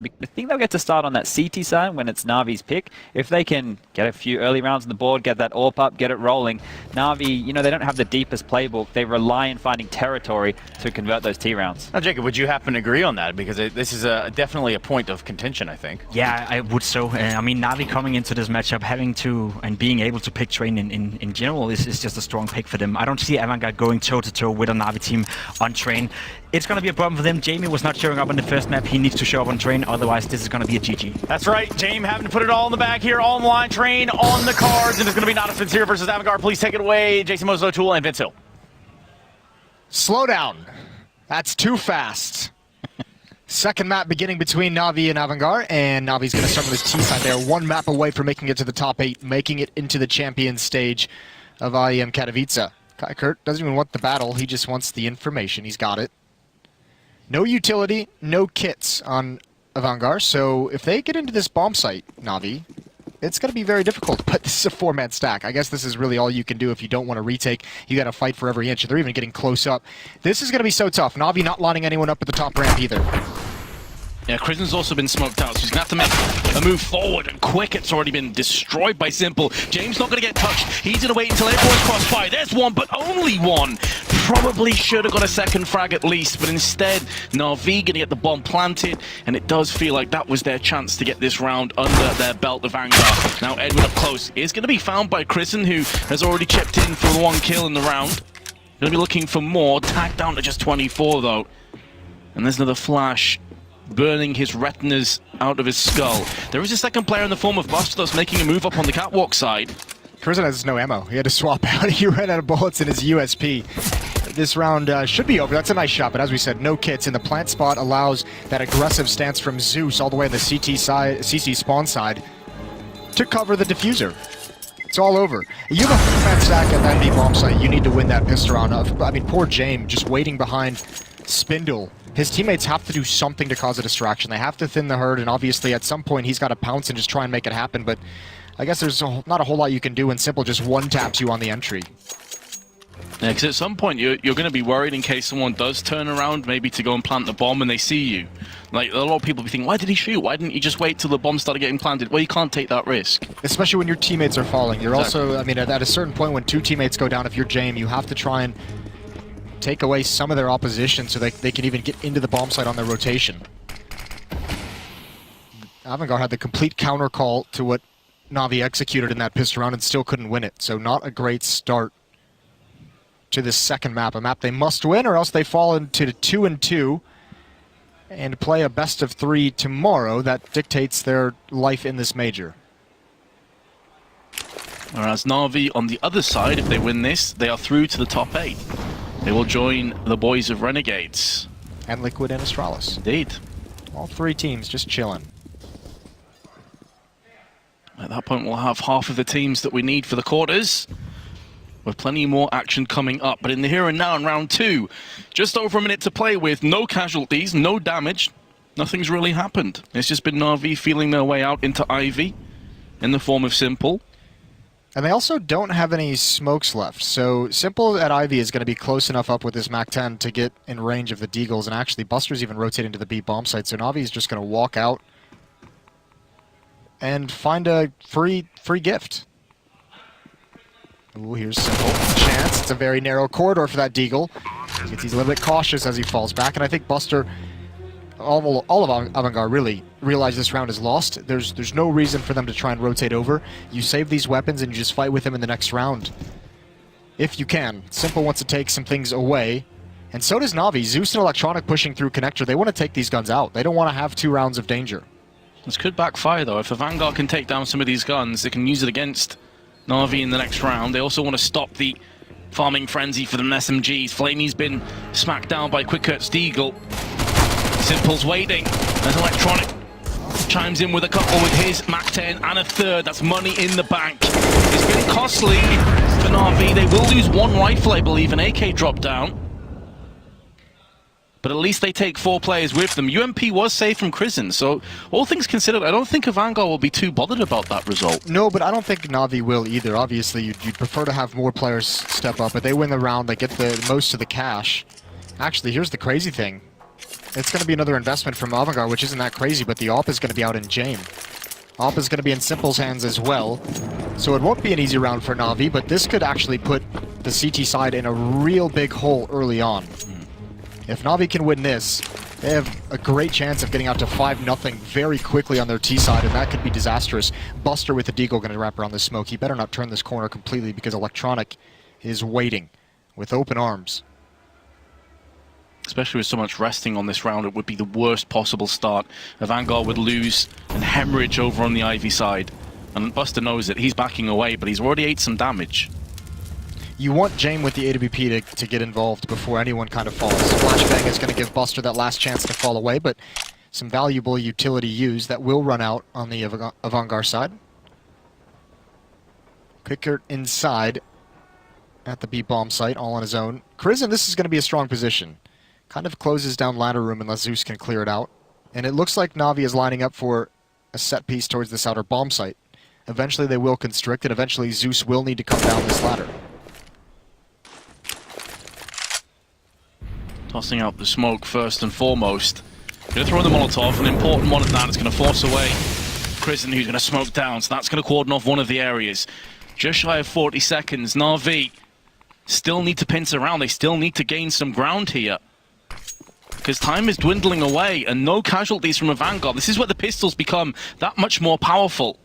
I think they'll get to start on that CT side when it's Na'Vi's pick. If they can get a few early rounds on the board, get that AWP up, get it rolling, Na'Vi, you know, they don't have the deepest playbook. They rely on finding territory to convert those T rounds. Now, Jacob, would you happen to agree on that? Because this is definitely a point of contention, I think. Yeah, I would so. I mean, Na'Vi coming into this matchup, having to and being able to pick Train in general is just a strong pick for them. I don't see AVANGAR going toe-to-toe with a Na'Vi team on Train. It's going to be a problem for them. Jamie was not showing up on the first map. He needs to show up on Train, otherwise this is going to be a GG. That's right. Jamie having to put it all in the bag here, all on the line. Train on the cards, and it's going to be Natus Vincere versus AVANGAR. Please take it away, Jason Mozo, Tool, and Vince Hill. Slow down. That's too fast. Second map beginning between Na'Vi and AVANGAR, and Na'Vi's going to start on this T side. They are one map away from making it to the top 8, making it into the champion stage of IEM Katowice. Kai Kurt doesn't even want the battle, he just wants the information. He's got it. No utility, no kits on AVANGAR, so if they get into this bomb site, Na'Vi, it's going to be very difficult, but this is a 4-man stack. I guess this is really all you can do if you don't want to retake. You got to fight for every inch. They're even getting close up. This is going to be so tough. Na'Vi not lining anyone up at the top ramp either. Yeah, Krisen's also been smoked out, so he's going to have to make a move forward, and quick. It's already been destroyed by Simple. James not going to get touched. He's going to wait until everyone's crossfire. There's one, but only one. Probably should have got a second frag at least, but instead, Na'Vi going to get the bomb planted, and it does feel like that was their chance to get this round under their belt of AVANGAR. Now Edwin up close is going to be found by Krisen, who has already chipped in for the 1 kill in the round. Going to be looking for more. Tagged down to just 24 though. And there's another flash, burning his retinas out of his skull. There is a second player in the form of Bustos making a move up on the catwalk side. Krisen has no ammo. He had to swap out. He ran out of bullets in his USP. This round should be over. That's a nice shot, but as we said, no kits. And the plant spot allows that aggressive stance from Zeus all the way on the CT side, CC spawn side, to cover the diffuser. It's all over. You have a 4-man stack at that B bomb site. You need to win that pistol round. I mean, poor James just waiting behind Spindle. His teammates have to do something to cause a distraction. They have to thin the herd, and obviously at some point he's got to pounce and just try and make it happen, but I guess there's not a whole lot you can do when Simple just one-taps you on the entry. Yeah, because at some point you're going to be worried in case someone does turn around, maybe to go and plant the bomb, and they see you. Like, a lot of people be thinking, why did he shoot? Why didn't he just wait till the bomb started getting planted? Well, you can't take that risk. Especially when your teammates are falling. You're Exactly. also, I mean, at a certain point when 2 teammates go down, if you're Jame, you have to try and take away some of their opposition so they can even get into the bomb site on their rotation. AVANGAR had the complete counter call to what Na'Vi executed in that pistol round and still couldn't win it. So not a great start to this second map. A map they must win or else they fall into the 2-2 and play a best of 3 tomorrow. That dictates their life in this major. Whereas Na'Vi on the other side, if they win this, they are through to the top 8. They will join the boys of Renegades. And Liquid and Astralis. Indeed. All 3 teams just chilling. At that point, we'll have half of the teams that we need for the quarters, with plenty more action coming up. But in the here and now in round 2, just over a minute to play with, no casualties, no damage, nothing's really happened. It's just been Na'Vi feeling their way out into Ivy in the form of Simple. And they also don't have any smokes left, so Simple at Ivy is going to be close enough up with this MAC-10 to get in range of the Deagles, and actually Buster's even rotating to the B bomb site, so Na'Vi is just going to walk out and find a free gift. Ooh, here's Simple. Chance. It's a very narrow corridor for that Deagle. He's a little bit cautious as he falls back, and I think Buster, all of AVANGAR really realize this round is lost. There's no reason for them to try and rotate over. You save these weapons and you just fight with them in the next round. If you can. Simple wants to take some things away. And so does Na'Vi. Zeus and Electronic pushing through Connector. They want to take these guns out. They don't want to have 2 rounds of danger. This could backfire though. If AVANGAR can take down some of these guns, they can use it against Na'Vi in the next round. They also want to stop the farming frenzy for the SMGs. Flamey's been smacked down by Quick Kurt's Deagle. Simple's waiting as Electronic chimes in with a couple with his MAC-10 and a third. That's money in the bank. It's been costly for Na'Vi. They will lose 1 rifle, I believe, an AK drop down. But at least they take 4 players with them. UMP was saved from Krisen, so all things considered, I don't think AVANGAR will be too bothered about that result. No, but I don't think Na'Vi will either. Obviously, you'd prefer to have more players step up, but they win the round, they get the most of the cash. Actually, here's the crazy thing. it's going to be another investment from AVANGAR, which isn't that crazy, but the AWP is going to be out in Jame. AWP is going to be in Simple's hands as well, so it won't be an easy round for Na'Vi, but this could actually put the CT side in a real big hole early on. If Na'Vi can win this, they have a great chance of getting out to 5-0 very quickly on their T side, and that could be disastrous. Buster with the Deagle going to wrap around the smoke. He better not turn this corner completely because Electronic is waiting with open arms. Especially with so much resting on this round, it would be the worst possible start. AVANGAR would lose and hemorrhage over on the Ivy side. And Buster knows it. He's backing away, but he's already ate some damage. You want Jame with the AWP to get involved before anyone kind of falls. Flashbang is going to give Buster that last chance to fall away, but some valuable utility used that will run out on the AVANGAR side. Quicker inside at the B-bomb site, all on his own. Crizin, this is going to be a strong position. Kind of closes down ladder room unless Zeus can clear it out. And it looks like Na'Vi is lining up for a set piece towards this outer bomb site. Eventually they will constrict, and eventually Zeus will need to come down this ladder. Tossing out the smoke first and foremost. Going to throw the Molotov, an important one of that is going to force away Crizin, who's going to smoke down, so that's going to cordon off one of the areas. Just shy of 40 seconds, Na'Vi still need to pinch around, they still need to gain some ground here. Because time is dwindling away, and no casualties from AVANGAR. This is where the pistols become that much more powerful.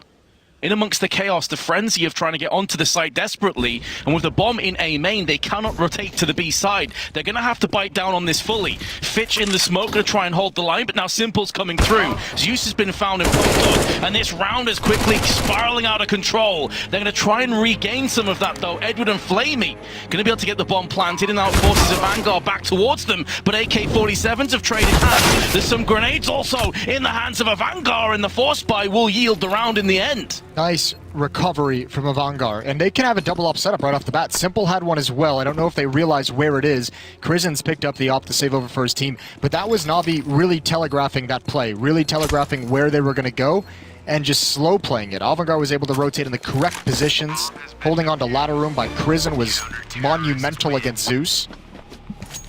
In amongst the chaos, the frenzy of trying to get onto the site desperately, and with the bomb in A main, they cannot rotate to the B side. They're going to have to bite down on this fully. Fitch in the smoke to try and hold the line, but now Simple's coming through. Zeus has been found in Bulldog, and this round is quickly spiraling out of control. They're going to try and regain some of that, though. Edward and Flamey going to be able to get the bomb planted, and now forces AVANGAR back towards them, but AK-47s have traded hands. There's some grenades also in the hands of AVANGAR, and the force buy will yield the round in the end. Nice recovery from AVANGAR, and they can have a double op setup right off the bat. Simple had one as well. I don't know if they realize where it is. Crizin's picked up the op to save over for his team, but that was Na'Vi really telegraphing that play, really telegraphing where they were going to go, and just slow playing it. AVANGAR was able to rotate in the correct positions. Holding on to ladder room by Crizin was monumental against Zeus.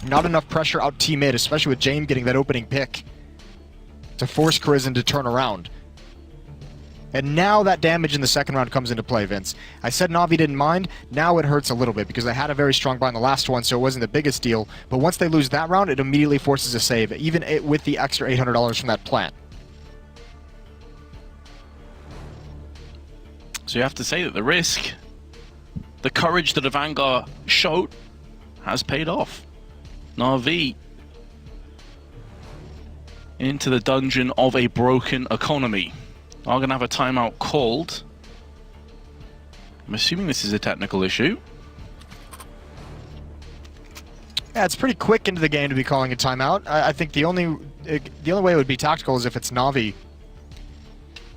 Not enough pressure out T mid, especially with Jame getting that opening pick to force Crizin to turn around. And now that damage in the second round comes into play, Vince. I said Na'Vi didn't mind. Now it hurts a little bit because they had a very strong buy in the last one, so it wasn't the biggest deal. But once they lose that round, it immediately forces a save, even with the extra $800 from that plant. So you have to say that the risk, the courage that AVANGAR showed, has paid off. Na'Vi into the dungeon of a broken economy. Are going to have a timeout called. I'm assuming this is a technical issue. Yeah, it's pretty quick into the game to be calling a timeout. I think the only way it would be tactical is if it's Na'Vi,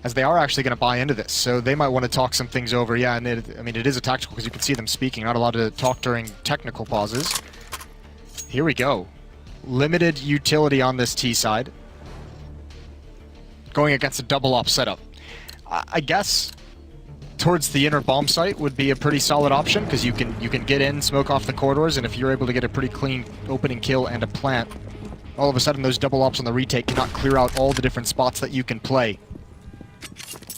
as they are actually going to buy into this. So they might want to talk some things over. Yeah, and I mean, it is a tactical because you can see them speaking. Not allowed to talk during technical pauses. Here we go. Limited utility on this T side. Going against a double op setup. I guess towards the inner bomb site would be a pretty solid option because you can get in, smoke off the corridors, and if you're able to get a pretty clean opening kill and a plant, all of a sudden those double ops on the retake cannot clear out all the different spots that you can play.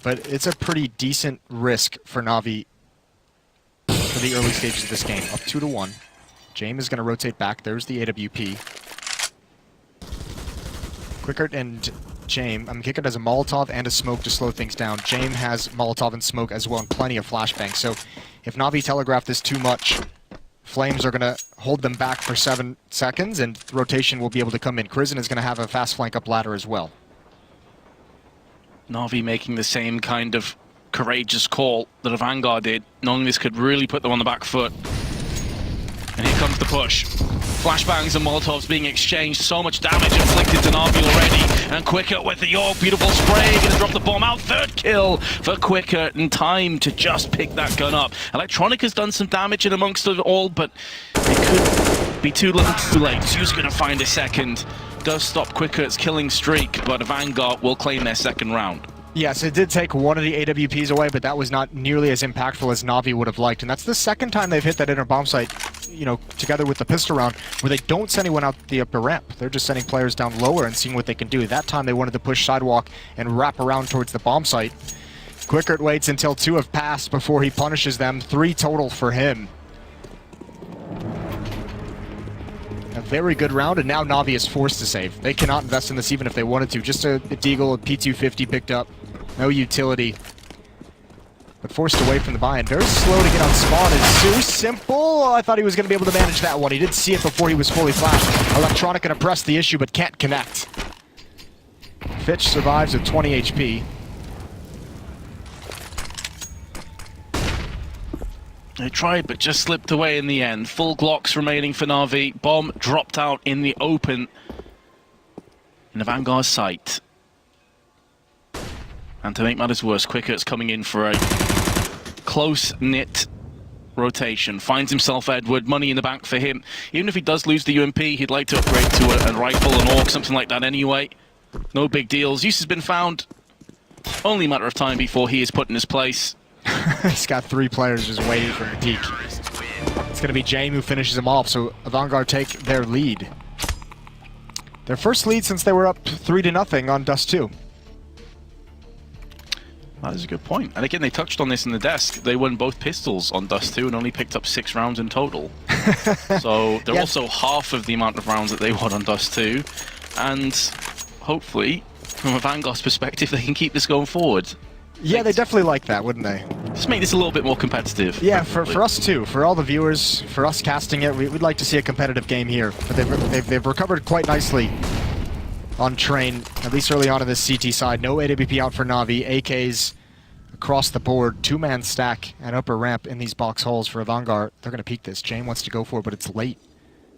But it's a pretty decent risk for Na'Vi for the early stages of this game. Up 2-1. Jame is going to rotate back. There's the AWP. Quickert and Jame, Quickert has a Molotov and a smoke to slow things down. Jame has Molotov and smoke as well, and plenty of flashbang. So if Na'Vi telegraph this too much, Flames are going to hold them back for 7 seconds, and rotation will be able to come in. Crizin is going to have a fast flank up ladder as well. Na'Vi making the same kind of courageous call that AVANGAR did, knowing this could really put them on the back foot. And here comes the push. Flashbangs and Molotovs being exchanged, so much damage inflicted to Na'Vi already. And Quickert with the York, beautiful spray, gonna drop the bomb out. Third kill for Quickert, in time to just pick that gun up. Electronic has done some damage in amongst it all, but it could be too little too late. Zeus gonna find a second. Does stop Quickert's killing streak, but AVANGAR will claim their second round. Yes, it did take one of the AWPs away, but that was not nearly as impactful as Na'Vi would have liked. And that's the second time they've hit that inner bomb site, you know, together with the pistol round, where they don't send anyone out the upper ramp. They're just sending players down lower and seeing what they can do. That time they wanted to push sidewalk and wrap around towards the bomb site. Quickert waits until 2 have passed before he punishes them. 3 total for him. A very good round, and now Na'Vi is forced to save. They cannot invest in this even if they wanted to. Just a Deagle, a P250 picked up. No utility. But forced away from the buy-in. Very slow to get on spawn. It's too simple. I thought he was going to be able to manage that one. He did see it before he was fully flashed. Electronic going to press the issue, but can't connect. Fitch survives with 20 HP. They tried, but just slipped away in the end. Full Glocks remaining for Na'Vi. Bomb dropped out in the open in the Vanguard's sight. And to make matters worse, Quickert's coming in for a close-knit rotation. Finds himself Edward, money in the bank for him. Even if he does lose the UMP, he'd like to upgrade to a rifle, an AUG, something like that anyway. No big deals. Use has been found. Only a matter of time before he is put in his place. He's got 3 players just waiting for him to peek. It's going to be James who finishes him off, so AVANGAR take their lead. Their first lead since they were up 3-0 on Dust 2. That is a good point. And again, they touched on this in the desk. They won both pistols on Dust 2 and only picked up 6 rounds in total. So they're also half of the amount of rounds that they won on Dust 2. And hopefully, from a Vanguard's perspective, they can keep this going forward. Yeah, they definitely like that, wouldn't they? Just make this a little bit more competitive. Yeah, for us too. For all the viewers, for us casting it, we'd like to see a competitive game here. But they've recovered quite nicely on Train, at least early on in this CT side. No AWP out for Na'Vi. AKs across the board. 2-man stack and upper ramp in these box holes for AVANGAR. They're going to peek this. James wants to go for it, but it's late.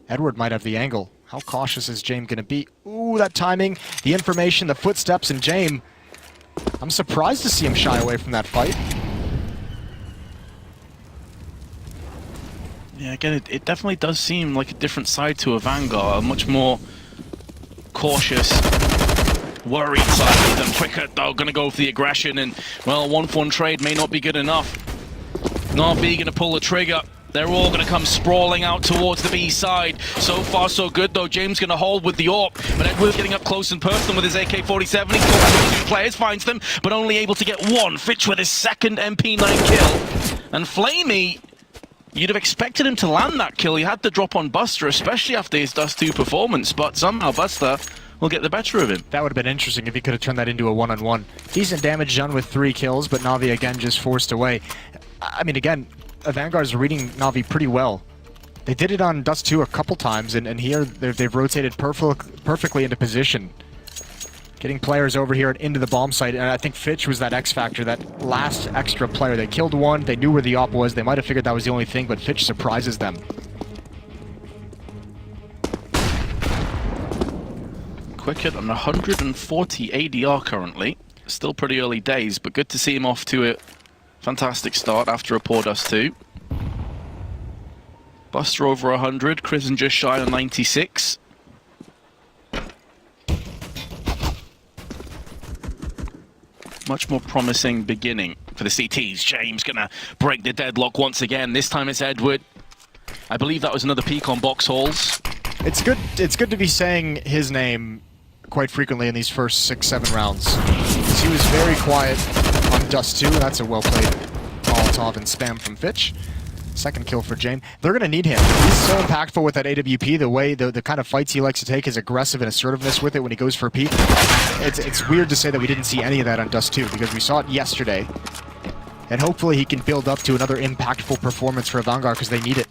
Edward might have the angle. How cautious is James going to be? Ooh, that timing, the information, the footsteps, and James. I'm surprised to see him shy away from that fight. Yeah, again, it definitely does seem like a different side to a Vanguard, a much more cautious, worried side than Quickert, though, going to go for the aggression, and, well, 1-for-1 trade may not be good enough. Na'Vi going to pull the trigger. They're all going to come sprawling out towards the B side. So far, so good, though. James going to hold with the AWP, but Edward's getting up close and personal with his AK-47. He's got 2 players, finds them, but only able to get 1. Fitch with his second MP9 kill. And Flamey, you'd have expected him to land that kill. He had to drop on Buster, especially after his Dust 2 performance, but somehow Buster will get the better of him. That would have been interesting if he could have turned that into a 1-on-1. Decent damage done with 3 kills, but Na'Vi again just forced away. I mean, again, Vanguard's reading Na'Vi pretty well. They did it on Dust 2 a couple times, and here they've rotated perfectly into position. Getting players over here and into the bomb site, and I think Fitch was that X factor, that last extra player. They killed 1, they knew where the op was, they might have figured that was the only thing, but Fitch surprises them. Quickert on 140 ADR currently. Still pretty early days, but good to see him off to a fantastic start after a poor Dust 2. Buster over 100, Krisen just shy on 96. Much more promising beginning for the CTs. James gonna break the deadlock once again. This time it's Edward. I believe that was another peek on box holes. It's good to be saying his name quite frequently in these first 6-7 rounds. He was very quiet on Dust 2, and that's a well-played Molotov and spam from Fitch. Second kill for James. They're going to need him. He's so impactful with that AWP, the way, the kind of fights he likes to take, his aggressive and assertiveness with it when he goes for a peek. It's weird to say that we didn't see any of that on Dust 2, because we saw it yesterday. And hopefully he can build up to another impactful performance for AVANGAR, because they need it.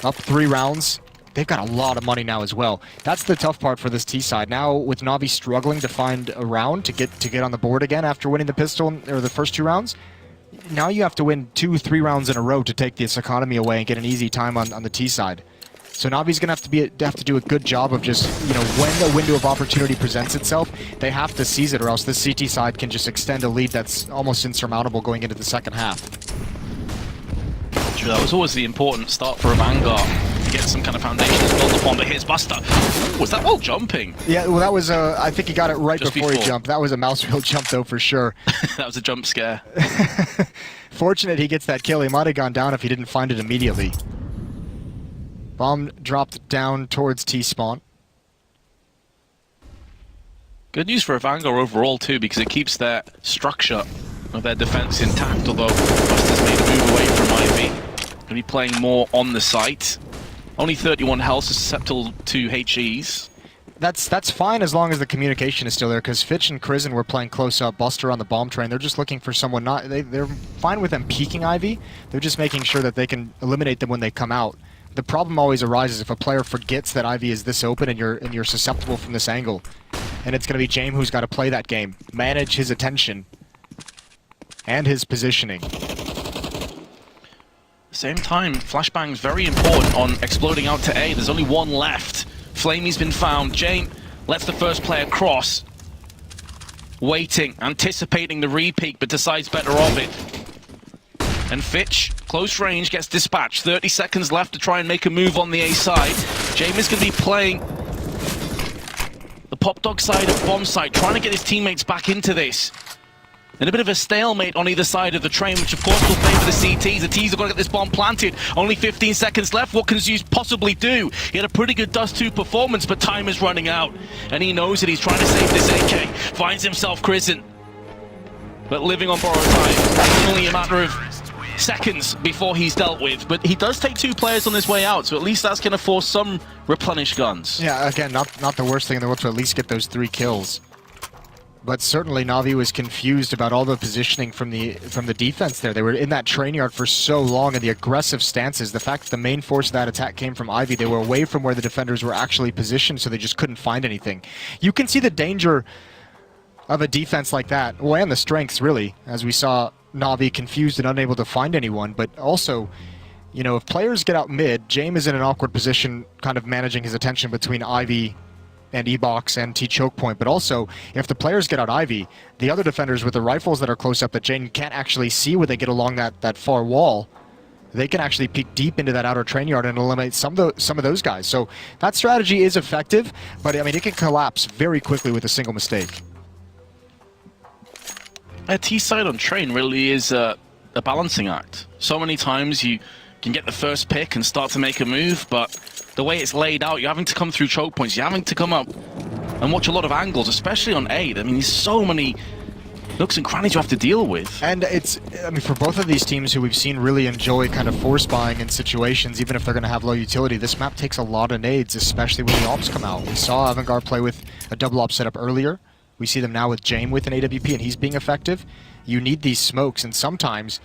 Up 3 rounds. They've got a lot of money now as well. That's the tough part for this T side. Now, with Na'Vi struggling to find a round to get on the board again after winning the pistol or the first 2 rounds, now you have to win 2-3 rounds in a row to take this economy away and get an easy time on the T side. So Na'Vi's gonna have to do a good job of just, you know, when the window of opportunity presents itself, they have to seize it, or else this CT side can just extend a lead that's almost insurmountable going into the second half. That was always the important start for a Vanguard. to get some kind of foundation to build upon. But here's Buster. Ooh, was that while jumping? Yeah, well, that was I think he got it right Just before he before. jumped. That was a mouse wheel jump, though, for sure. That was a jump scare. Fortunate he gets that kill. He might have gone down if he didn't find it immediately. Bomb dropped down towards T-spawn. Good news for AVANGAR overall, too, because it keeps their structure of their defense intact, although Buster's made a move away from Ivy. Going to be playing more on the site. Only 31 health, susceptible to HEs. That's fine as long as the communication is still there, because Fitch and Krizen were playing close up. Buster on the bomb train. They're just looking for someone not... They're fine with them peeking Ivy. They're just making sure that they can eliminate them when they come out. The problem always arises if a player forgets that Ivy is this open and you're susceptible from this angle. And it's going to be James who's got to play that game. Manage his attention. And his positioning. Same time, flashbang's very important on exploding out to A. There's only one left. Flamey's been found. Jane lets the first player cross. Waiting, anticipating the re-peek, but decides better of it. And Fitch, close range, gets dispatched. 30 seconds left to try and make a move on the A side. James is going to be playing the pop dog side of bomb side, trying to get his teammates back into this. And a bit of a stalemate on either side of the train, which of course will favor the CTs. The T's are going to get this bomb planted. Only 15 seconds left. What can Zeus possibly do? He had a pretty good Dust 2 performance, but time is running out. And he knows that he's trying to save this AK. Finds himself Krizen. But living on borrowed time. It's only a matter of seconds before he's dealt with. But he does take 2 players on his way out, so at least that's going to force some replenished guns. Yeah, again, not the worst thing in the world to at least get those 3 kills. But certainly Na'Vi was confused about all the positioning from the defense there. They were in that train yard for so long, and the aggressive stances, the fact that the main force of that attack came from Ivy, they were away from where the defenders were actually positioned, so they just couldn't find anything. You can see the danger of a defense like that, well, and the strengths, really, as we saw Na'Vi confused and unable to find anyone, but also, you know, if players get out mid, James is in an awkward position kind of managing his attention between Ivy and E-Box and T-Choke Point, but also, if the players get out Ivy, the other defenders with the rifles that are close up that Jane can't actually see when they get along that far wall, they can actually peek deep into that outer train yard and eliminate some of those guys. So that strategy is effective, but I mean, it can collapse very quickly with a single mistake. A T-side on train really is a balancing act. So many times you can get the first pick and start to make a move, but the way it's laid out, you're having to come through choke points, you're having to come up and watch a lot of angles, especially on A. I mean, there's so many nooks and crannies you have to deal with. And it's, I mean, for both of these teams who we've seen really enjoy kind of force buying in situations, even if they're going to have low utility, this map takes a lot of nades, especially when the ops come out. We saw AVANGAR play with a double op setup earlier. We see them now with Jame with an AWP, and he's being effective. You need these smokes, and sometimes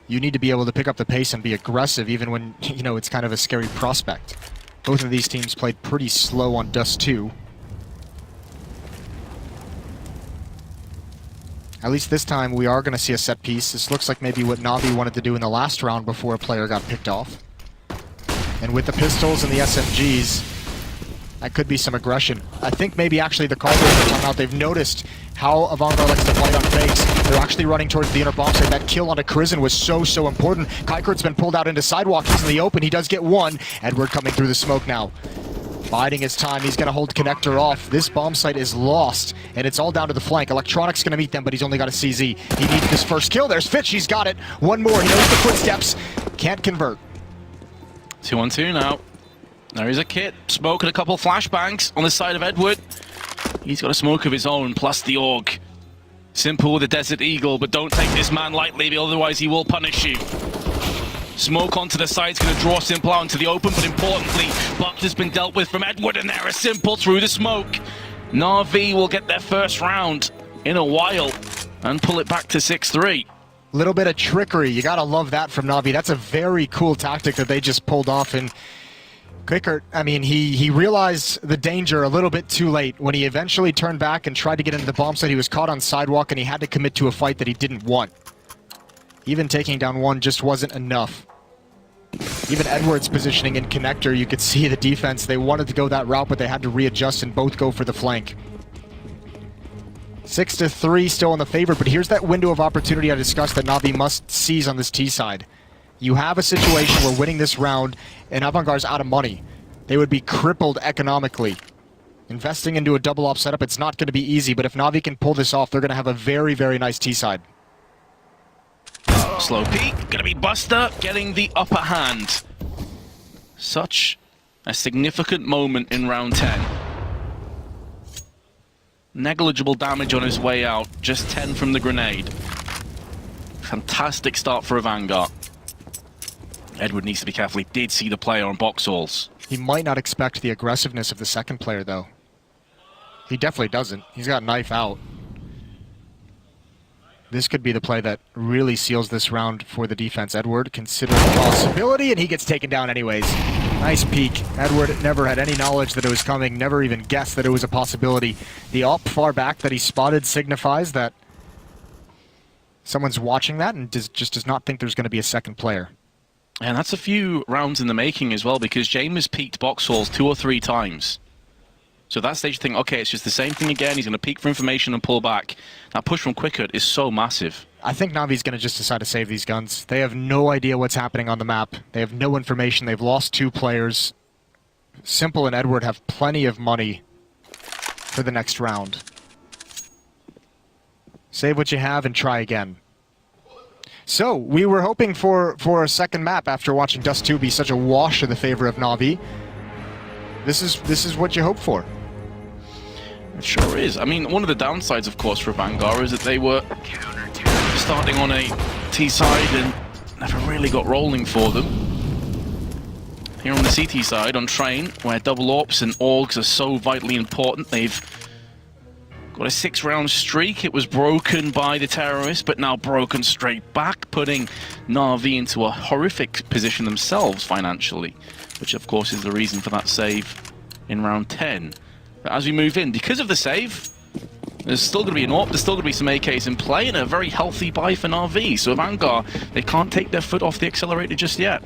you need to be able to pick up the pace and be aggressive even when, you know, it's kind of a scary prospect. Both of these teams played pretty slow on Dust 2. At least this time we are going to see a set piece. This looks like maybe what Na'Vi wanted to do in the last round before a player got picked off. And with the pistols and the SMGs, that could be some aggression. I think maybe actually the call breaks come out. They've noticed how AVANGAR likes to fight on fakes. They're actually running towards the inner bomb site. That kill onto Krizen was so important. Kuikert's been pulled out into sidewalk. He's in the open. He does get one. Edward coming through the smoke now. Biding his time. He's going to hold connector off. This bomb site is lost, and it's all down to the flank. Electronic's going to meet them, but he's only got a CZ. He needs this first kill. There's Fitch. He's got it. One more. He knows the footsteps. Can't convert. 2-on-2 now. There is a kit. Smoke and a couple flashbangs on the side of Edward. He's got a smoke of his own, plus the AUG. Simple with a Desert Eagle, but don't take this man lightly, otherwise he will punish you. Smoke onto the side is going to draw Simple out into the open, but importantly, Buck has been dealt with from Edward, and there is Simple through the smoke. Na'Vi will get their first round in a while and pull it back to 6-3. Little bit of trickery. You gotta love that from Na'Vi. That's a very cool tactic that they just pulled off, and Kuikert, I mean, he realized the danger a little bit too late. When he eventually turned back and tried to get into the bomb site, he was caught on sidewalk and he had to commit to a fight that he didn't want. Even taking down one just wasn't enough. Even Edwards positioning in connector, you could see the defense. They wanted to go that route, but they had to readjust and both go for the flank. 6-3 still in the favor, but here's that window of opportunity I discussed that Na'Vi must seize on this T side. You have a situation where winning this round and AVANGAR's out of money. They would be crippled economically. Investing into a double op setup, it's not going to be easy, but if Na'Vi can pull this off, they're going to have a very, very nice T-side. Slow peek, gonna be Buster getting the upper hand. Such a significant moment in round 10. Negligible damage on his way out, just 10 from the grenade. Fantastic start for AVANGAR. Edward needs to be careful, he did see the player on box halls. He might not expect the aggressiveness of the second player, though. He definitely doesn't. He's got knife out. This could be the play that really seals this round for the defense. Edward considering the possibility, and he gets taken down anyways. Nice peek. Edward never had any knowledge that it was coming, never even guessed that it was a possibility. The op far back that he spotted signifies that someone's watching that and just does not think there's going to be a second player. And that's a few rounds in the making as well, because James peeked box halls 2 or 3 times. So at that stage you think, okay, it's just the same thing again, he's going to peek for information and pull back. That push from Quickert is so massive. I think Navi's going to just decide to save these guns. They have no idea what's happening on the map. They have no information. They've lost 2 players. Simple and Edward have plenty of money for the next round. Save what you have and try again. So, we were hoping for a second map after watching Dust 2 be such a wash in the favor of Na'Vi. This is what you hope for. It sure is. I mean, one of the downsides, of course, for AVANGAR is that they were starting on a T-side and never really got rolling for them. Here on the CT side, on Train, where double ops and AUGs are so vitally important, they've got a 6-round streak. It was broken by the terrorists, but now broken straight back, putting Na'Vi into a horrific position themselves financially, which of course is the reason for that save in round 10. But as we move in, because of the save, there's still going to be an AWP, there's still going to be some AKs in play, and a very healthy buy for Na'Vi. So AVANGAR, they can't take their foot off the accelerator just yet.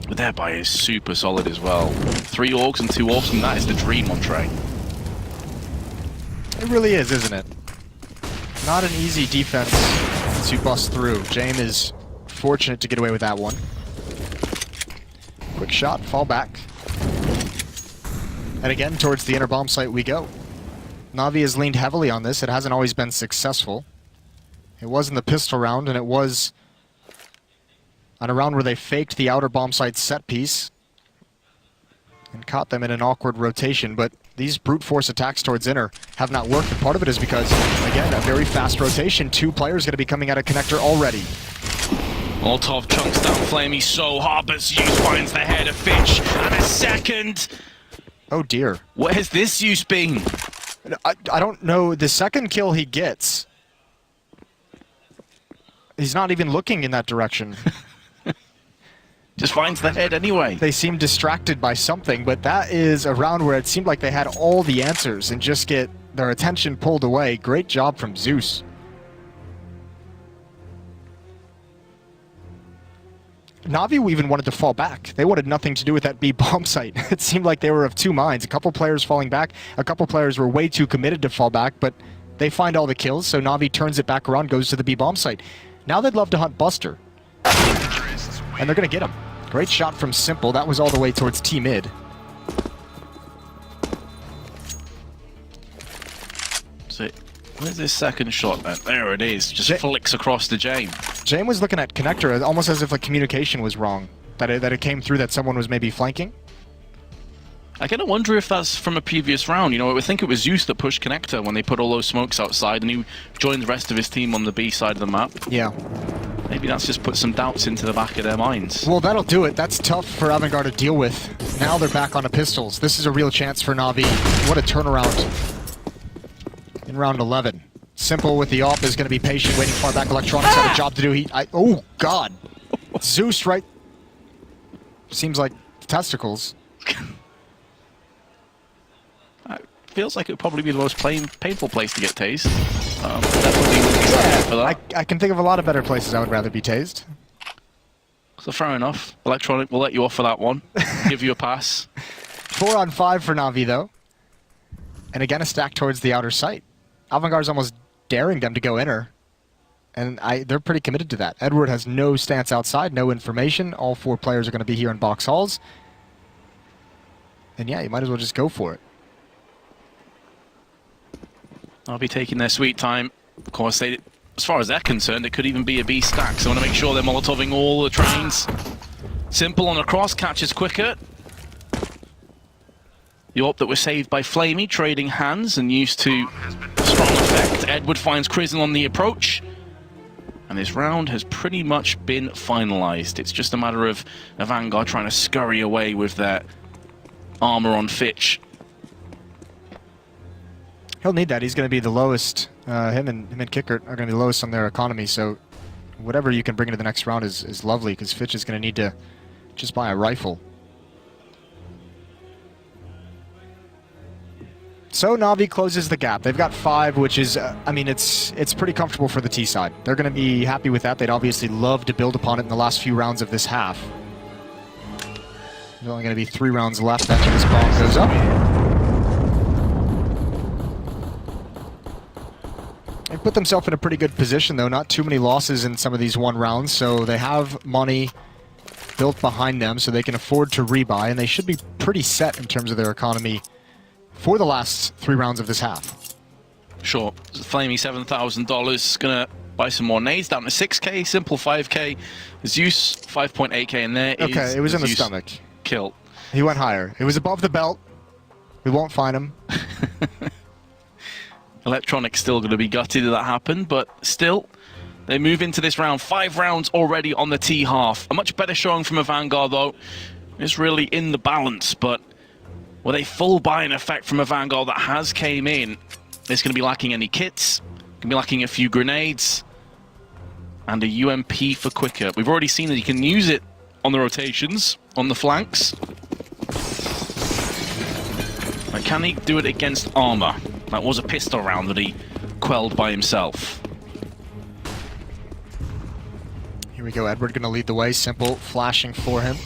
But their buy is super solid as well. 3 AUGs and 2 AWPs, and that is the dream on Train. It really is, isn't it? Not an easy defense to bust through. James is fortunate to get away with that one. Quick shot, fall back. And again, towards the inner bomb site we go. Na'Vi has leaned heavily on this. It hasn't always been successful. It was in the pistol round, and it was on a round where they faked the outer bomb site set piece and caught them in an awkward rotation, but these brute force attacks towards inner have not worked, and part of it is because, again, a very fast rotation. 2 players going to be coming out of connector already. Molotov chunks down Flamey so hard, but Zeus finds the head of Fitch, and a second! Oh dear. Where has this Zeus been? I don't know. The second kill he gets, he's not even looking in that direction. Just finds the head anyway. They seem distracted by something, but that is a round where it seemed like they had all the answers and just get their attention pulled away. Great job from Zeus. Na'Vi even wanted to fall back. They wanted nothing to do with that B bomb site. It seemed like they were of 2 minds. A couple players falling back, a couple players were way too committed to fall back, but they find all the kills, so Na'Vi turns it back around, goes to the B bomb site. Now they'd love to hunt Buster. And they're going to get him. Great shot from Simple. That was all the way towards T mid. So, where's this second shot then? There it is. Just flicks across to James. James was looking at connector almost as if like communication was wrong. That it came through that someone was maybe flanking. I kind of wonder if that's from a previous round. You know, I think it was Zeus that pushed connector when they put all those smokes outside, and he joined the rest of his team on the B side of the map. Yeah. Maybe that's just put some doubts into the back of their minds. Well, that'll do it. That's tough for AVANGAR to deal with. Now they're back on the pistols. This is a real chance for Na'Vi. What a turnaround in round 11. Simple with the AWP is going to be patient, waiting far back. Electronics have a job to do. Oh, God. Zeus right... Seems like testicles. Feels like it would probably be the most painful place to get tased. Definitely would be excited for that. I can think of a lot of better places I would rather be tased. So fair enough. Electronic will let you off for that one. Give you a pass. 4 on 5 for Na'Vi, though. And again, a stack towards the outer site. AVANGAR's almost daring them to go inner. And they're pretty committed to that. Edward has no stance outside, no information. All 4 players are going to be here in box halls. And yeah, you might as well just go for it. I'll be taking their sweet time. Of course, as far as they're concerned, it could even be a B stack, so I want to make sure they're molotoving all the trains. Simple on a cross, catches quicker. The AWP that was saved by Flamey, trading hands and used to strong effect. Edward finds Crizzen on the approach. And this round has pretty much been finalized. It's just a matter of AVANGAR trying to scurry away with their armor on Fitch. He'll need that. He's going to be the lowest. Him and Kickert are going to be the lowest on their economy. So whatever you can bring into the next round is lovely, because Fitch is going to need to just buy a rifle. So Na'Vi closes the gap. They've got 5, which is, I mean, it's pretty comfortable for the T side. They're going to be happy with that. They'd obviously love to build upon it in the last few rounds of this half. There's only going to be 3 rounds left after this bomb goes up. They put themselves in a pretty good position, though. Not too many losses in some of these 1 rounds, so they have money built behind them, so they can afford to rebuy, and they should be pretty set in terms of their economy for the last 3 rounds of this half. Sure. Flamey $7,000. Gonna buy some more nades down to 6k. Simple 5k. Zeus 5.8k, and there is. Okay, it was in the Zeus stomach. Kill. He went higher. It was above the belt. We won't find him. Electronic's still going to be gutted that that happened, but still, they move into this round. 5 rounds already on the T half. A much better showing from AVANGAR, though. It's really in the balance, but with a full buy-in effect from AVANGAR that has came in, it's going to be lacking any kits, going to be lacking a few grenades, and a UMP for quicker. We've already seen that you can use it on the rotations, on the flanks. But can he do it against armor? That was a pistol round that he quelled by himself. Here we go. Edward going to lead the way. Simple flashing for him.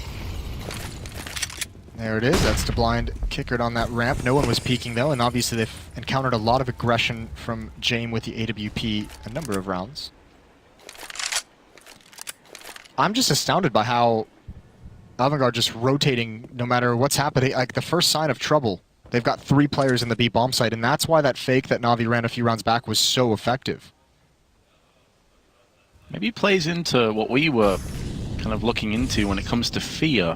There it is. That's the blind Kickert on that ramp. No one was peeking, though, and obviously they've encountered a lot of aggression from Jame with the AWP a number of rounds. I'm just astounded by how AVANGAR just rotating no matter what's happening. Like, the first sign of trouble, they've got 3 players in the B bomb site, and that's why that fake that Na'Vi ran a few rounds back was so effective. Maybe it plays into what we were kind of looking into when it comes to fear.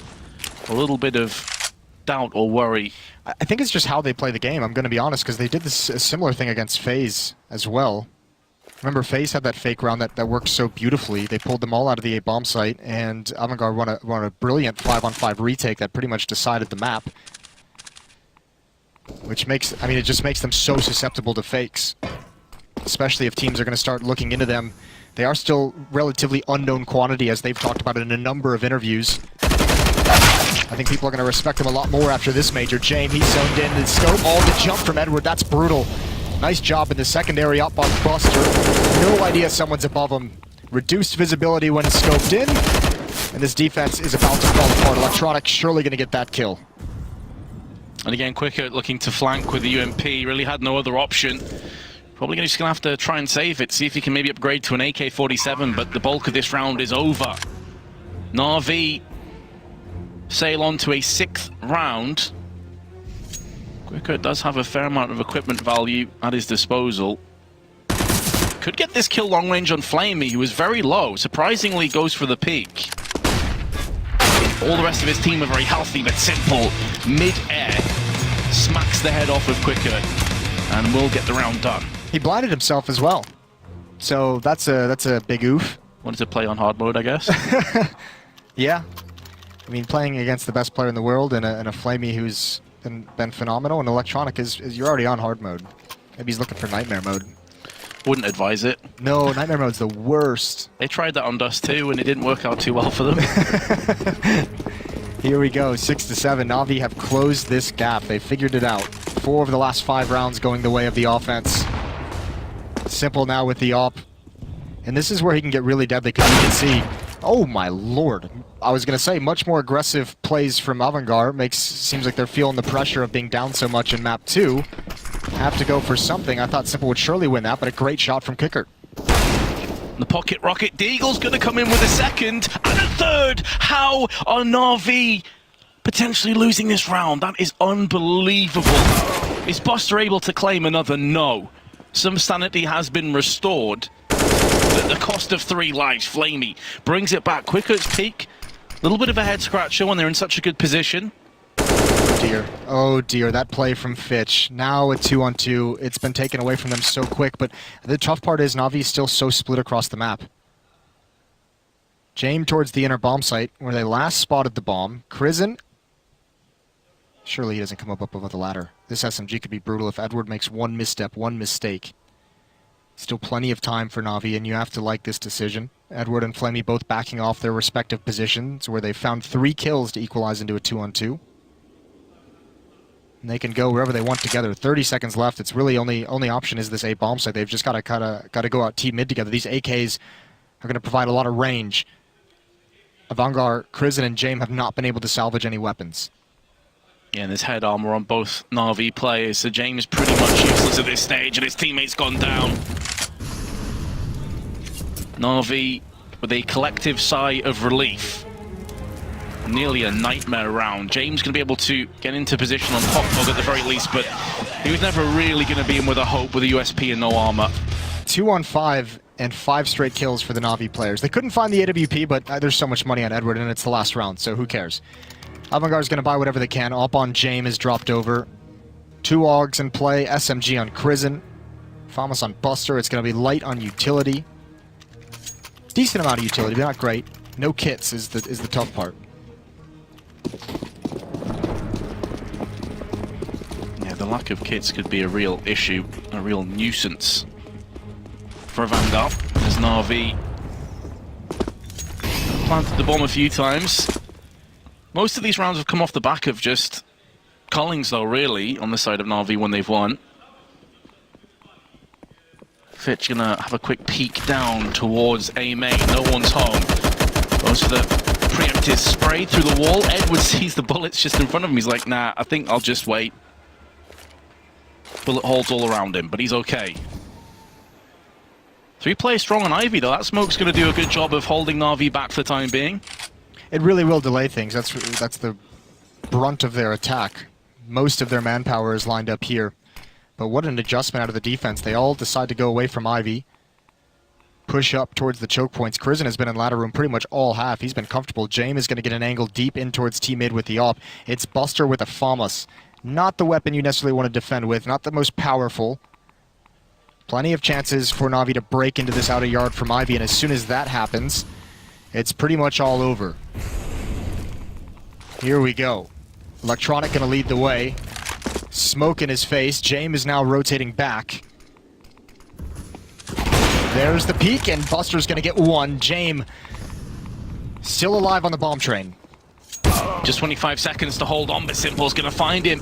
A little bit of doubt or worry. I think it's just how they play the game, I'm going to be honest, because they did this a similar thing against FaZe as well. Remember, FaZe had that fake round that worked so beautifully. They pulled them all out of the A bomb site, and AVANGAR won a brilliant 5-on-5 retake that pretty much decided the map. Which makes, I mean, it just makes them so susceptible to fakes. Especially if teams are going to start looking into them. They are still relatively unknown quantity, as they've talked about it in a number of interviews. I think people are going to respect him a lot more after this major. Jame, he's zoned in. The scope, all the jump from Edward, that's brutal. Nice job in the secondary up on Buster. No idea someone's above him. Reduced visibility when scoped in. And this defense is about to fall apart. Electronic surely going to get that kill. And again, Quicker looking to flank with the UMP. Really had no other option. Probably just going to have to try and save it. See if he can maybe upgrade to an AK-47. But the bulk of this round is over. Na'Vi sail on to a 6th round. Quicker does have a fair amount of equipment value at his disposal. Could get this kill long range on Flamey, who is very low. Surprisingly goes for the peak. All the rest of his team are very healthy, but Simple, mid-air, smacks the head off of Quicker and will get the round done. He blinded himself as well. So that's a big oof. Wanted to play on hard mode, I guess. Yeah. I mean, playing against the best player in the world and a Flamey who's been phenomenal, and Electronic is you're already on hard mode. Maybe he's looking for Nightmare mode. Wouldn't advise it. No, Nightmare mode's the worst. They tried that on Dust too, and it didn't work out too well for them. Here we go, 6-7. Na'Vi have closed this gap. They figured it out. 4 of the last 5 rounds going the way of the offense. Simple now with the op. And this is where he can get really deadly, because you can see, oh my lord. I was going to say, much more aggressive plays from AVANGAR. Seems like they're feeling the pressure of being down so much in map 2. Have to go for something. I thought Simple would surely win that, but a great shot from Kickert. The pocket rocket, Deagle's going to come in with a second and a third. How are Na'Vi potentially losing this round? That is unbelievable. Is Buster able to claim another? No. Some sanity has been restored. But at the cost of 3 lives, Flamey brings it back quicker at its peak. A little bit of a head scratcher when they're in such a good position. Oh dear, that play from Fitch. Now a 2-on-2. It's been taken away from them so quick, but the tough part is Na'Vi is still so split across the map. James towards the inner bomb site, where they last spotted the bomb. Krizen, surely he doesn't come up above the ladder. This SMG could be brutal if Edward makes one misstep, one mistake. Still plenty of time for Na'Vi, and you have to like this decision. Edward and Flamey both backing off their respective positions, where they found 3 kills to equalize into a 2-on-2. And they can go wherever they want together. 30 seconds left. It's really only option is this A bomb site. They've just got to go out T-mid together. These AKs are going to provide a lot of range. AVANGAR, Krizen, and James have not been able to salvage any weapons. Yeah, and there's head armor on both Na'Vi players, so James is pretty much useless at this stage, and his teammate's gone down. Na'Vi with a collective sigh of relief. Nearly a nightmare round. James going to be able to get into position on top dog at the very least, but he was never really going to be in with a hope with a USP and no armor. 2-on-5 and 5 straight kills for the Na'Vi players. They couldn't find the AWP, but there's so much money on Edward, and it's the last round, so who cares? AVANGAR's going to buy whatever they can. Op on James is dropped over. 2 AUGs in play. SMG on Krizen. Famas on Buster. It's going to be light on utility. Decent amount of utility, but not great. No kits is the tough part. Yeah, the lack of kits could be a real issue, a real nuisance for AVANGAR, as Na'Vi planted the bomb a few times. Most of these rounds have come off the back of just Collings, though, really, on the side of Na'Vi when they've won. Fitch gonna have a quick peek down towards A main. No one's home. Goes for the preemptive spray through the wall. Edward sees the bullets just in front of him. He's like, nah, I think I'll just wait. Bullet holes all around him, but he's okay. 3 players strong on Ivy, though. That smoke's going to do a good job of holding Na'Vi back for the time being. It really will delay things. That's the brunt of their attack. Most of their manpower is lined up here. But what an adjustment out of the defense. They all decide to go away from Ivy. Push up towards the choke points. Krizen has been in ladder room pretty much all half. He's been comfortable. James is going to get an angle deep in towards T-mid with the op. It's Buster with a FAMAS. Not the weapon you necessarily want to defend with. Not the most powerful. Plenty of chances for Na'Vi to break into this outer yard from Ivy, and as soon as that happens, it's pretty much all over. Here we go. Electronic going to lead the way. Smoke in his face. James is now rotating back. There's the peek, and Buster's going to get one. James still alive on the bomb train. Just 25 seconds to hold on, but Simple's going to find him.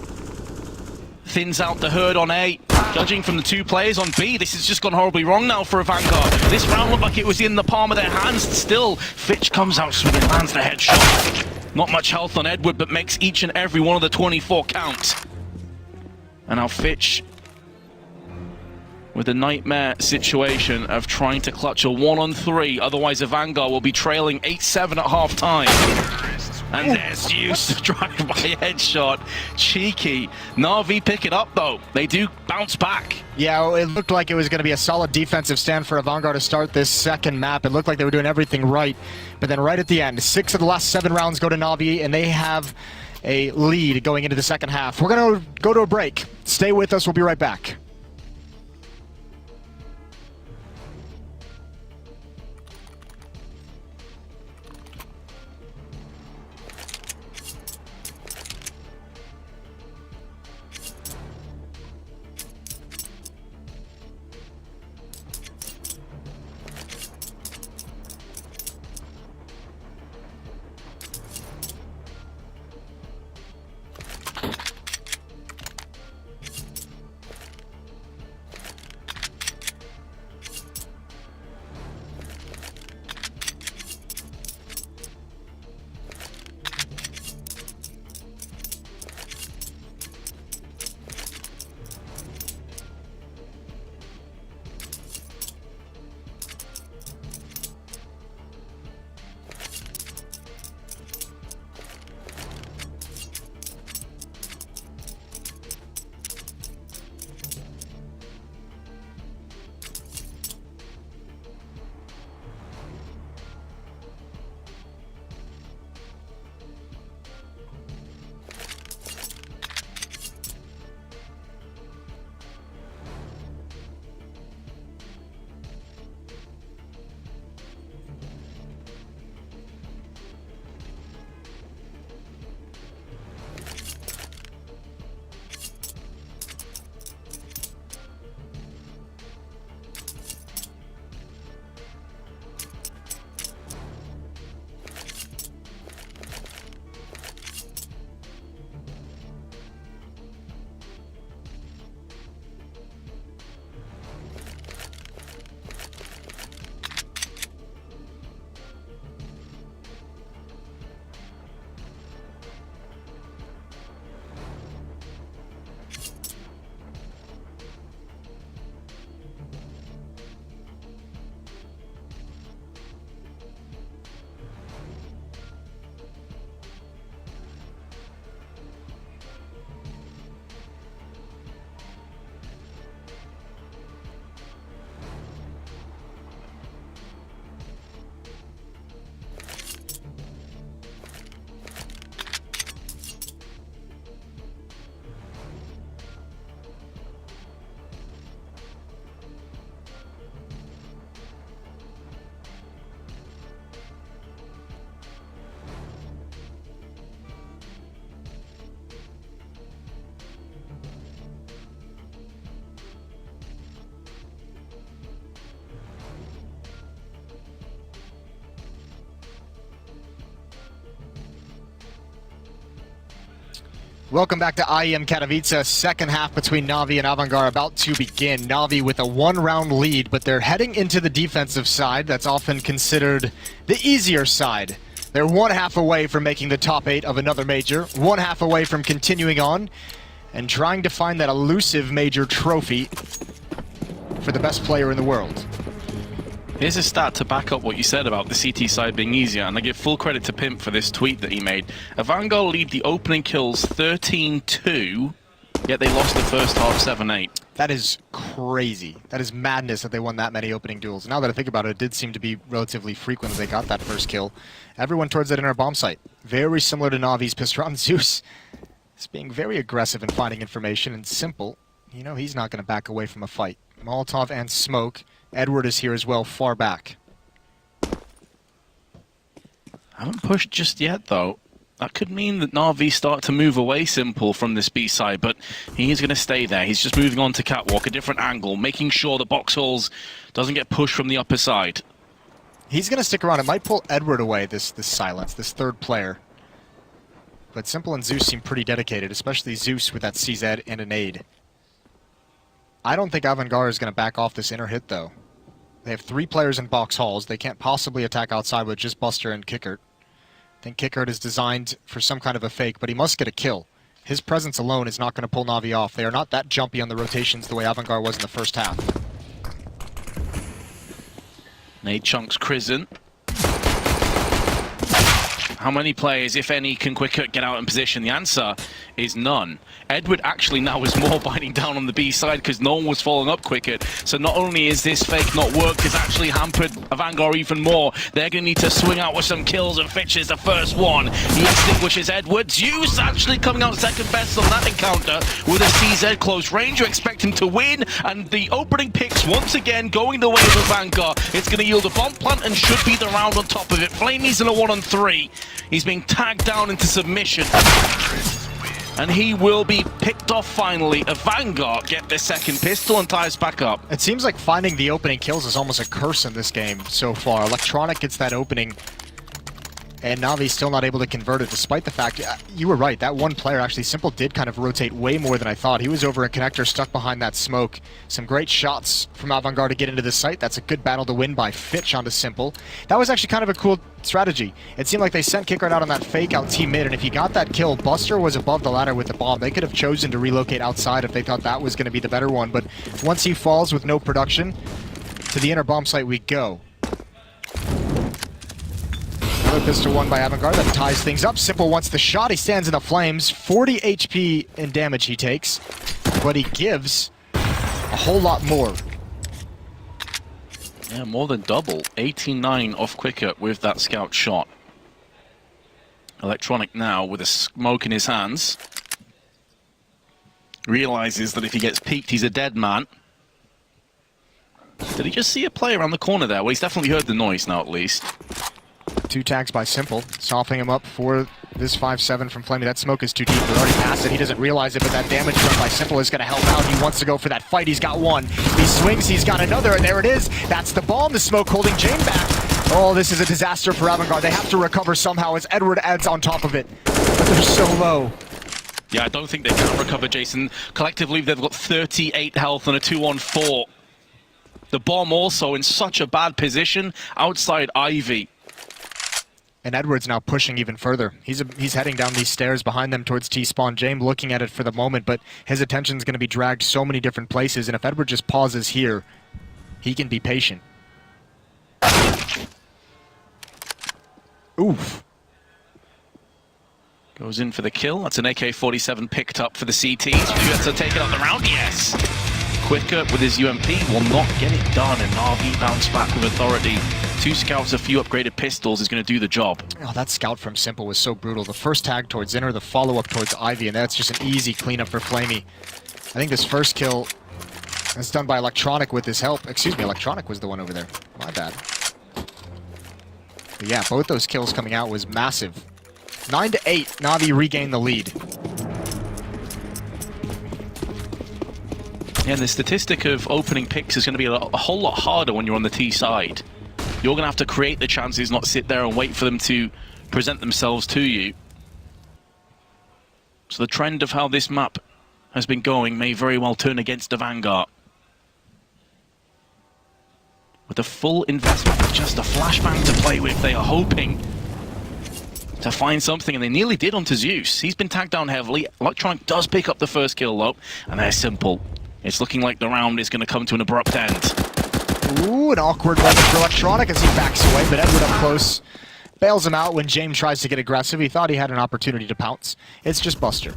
Thins out the herd on A. Judging from the 2 players on B, this has just gone horribly wrong now for AVANGAR. This round looked like it was in the palm of their hands. Still, Fitch comes out swinging, lands the headshot. Not much health on Edward, but makes each and every one of the 24 count. And now Fitch with a nightmare situation of trying to clutch a 1-on-3. Otherwise, AVANGAR will be trailing 8-7 at half-time. And there's use to drive-by headshot. Cheeky. Na'Vi pick it up, though. They do bounce back. Yeah, it looked like it was going to be a solid defensive stand for AVANGAR to start this second map. It looked like they were doing everything right. But then right at the end, 6 of the last 7 rounds go to Na'Vi, and they have a lead going into the second half. We're going to go to a break. Stay with us. We'll be right back. Welcome back to IEM Katowice. Second half between Na'Vi and AVANGAR about to begin. Na'Vi with a one-round lead, but they're heading into the defensive side. That's often considered the easier side. They're one half away from making the top 8 of another major, one half away from continuing on and trying to find that elusive major trophy for the best player in the world. Here's a stat to back up what you said about the CT side being easier, and I give full credit to Pimp for this tweet that he made. AVANGAR lead the opening kills 13-2, yet they lost the first half 7-8. That is crazy. That is madness that they won that many opening duels. Now that I think about it, it did seem to be relatively frequent as they got that first kill. Everyone towards that inner bomb site. Very similar to Na'Vi's Pistron. Zeus is being very aggressive in finding information, and Simple, you know he's not going to back away from a fight. Molotov and Smoke. Edward is here as well, far back. Haven't pushed just yet, though. That could mean that Na'Vi start to move away Simple from this B side, but he is going to stay there. He's just moving on to Catwalk, a different angle, making sure the box holes doesn't get pushed from the upper side. He's going to stick around. It might pull Edward away, this silence, this third player. But Simple and Zeus seem pretty dedicated, especially Zeus with that CZ and a nade. I don't think AVANGAR is going to back off this inner hit, though. They have 3 players in box halls. They can't possibly attack outside with just Buster and Kickert. I think Kickert is designed for some kind of a fake, but he must get a kill. His presence alone is not going to pull Na'Vi off. They are not that jumpy on the rotations the way AVANGAR was in the first half. Nade chunks Crizzen. How many players, if any, can Quickert get out in position? The answer is none. Edward actually now is more biting down on the B side because no one was following up Quickert. So not only is this fake not worked, it's actually hampered AVANGAR even more. They're going to need to swing out with some kills, and Fitch is the first one. He extinguishes Edward. Zeus actually coming out second best on that encounter with a CZ close range. You expect him to win, and the opening picks once again going the way of AVANGAR. It's going to yield a bomb plant and should be the round on top of it. Flamey's in a 1-on-3. He's being tagged down into submission. And he will be picked off finally. AVANGAR get their second pistol and ties back up. It seems like finding the opening kills is almost a curse in this game so far. Electronic gets that opening, and Na'Vi's still not able to convert it, despite the fact, you were right, that one player actually, Simple, did kind of rotate way more than I thought. He was over in connector, stuck behind that smoke. Some great shots from AVANGAR to get into the site. That's a good battle to win by Fitch onto Simple. That was actually kind of a cool strategy. It seemed like they sent Kickert out on that fake out T-mid, and if he got that kill, Buster was above the ladder with the bomb. They could have chosen to relocate outside if they thought that was going to be the better one, but once he falls with no production, to the inner bomb site we go. Another pistol won by AVANGAR that ties things up. Simple wants the shot. He stands in the flames. 40 HP in damage he takes, but he gives a whole lot more. Yeah, more than double. 89 off Quickert with that scout shot. Electronic now with a smoke in his hands. Realizes that if he gets peeked, he's a dead man. Did he just see a player around the corner there? Well, he's definitely heard the noise now, at least. 2 tags by Simple, softening him up for this 5-7 from Flamey. That smoke is too deep. They're already past it. He doesn't realize it, but that damage done by Simple is going to help out. He wants to go for that fight. He's got one. He swings. He's got another, and there it is. That's the bomb. The smoke holding Jane back. Oh, this is a disaster for AVANGAR. They have to recover somehow as Edward adds on top of it. But they're so low. Yeah, I don't think they can recover, Jason. Collectively, they've got 38 health and a 2-on-4. The bomb also in such a bad position outside Ivy. And Edward's now pushing even further. He's heading down these stairs behind them towards T-spawn. James looking at it for the moment, but his attention's going to be dragged so many different places, and if Edward just pauses here, he can be patient. Oof. Goes in for the kill. That's an AK-47 picked up for the CTs. Maybe that's to take it out the round. Yes! Quickert with his UMP will not get it done, and Na'Vi bounce back with authority. 2 scouts, a few upgraded pistols is going to do the job. Oh, that scout from Simple was so brutal. The first tag towards Inner, the follow-up towards Ivy, and that's just an easy cleanup for Flamey. I think this first kill is done by Electronic with his help. Excuse me, Electronic was the one over there. My bad. But yeah, both those kills coming out was massive. 9-8, Na'Vi regain the lead. Yeah, the statistic of opening picks is going to be a whole lot harder when you're on the T side. You're going to have to create the chances, not sit there and wait for them to present themselves to you. So the trend of how this map has been going may very well turn against AVANGAR. With a full investment with just a flashbang to play with, they are hoping to find something, and they nearly did onto Zeus. He's been tagged down heavily. Electronic does pick up the first kill though, and they're simple. It's looking like the round is going to come to an abrupt end. Ooh, an awkward moment for Electronic as he backs away, but Edward up close bails him out when James tries to get aggressive. He thought he had an opportunity to pounce. It's just Buster.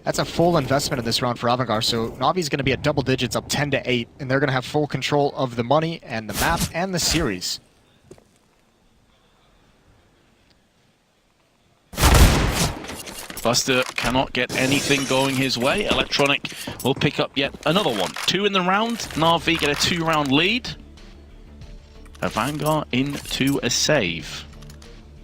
That's a full investment in this round for AVANGAR, so Navi's going to be at double digits, up 10-8, and they're going to have full control of the money and the map and the series. Buster cannot get anything going his way. Electronic will pick up yet another one. 2 in the round. Na'Vi get a 2-round lead. AVANGAR into a save.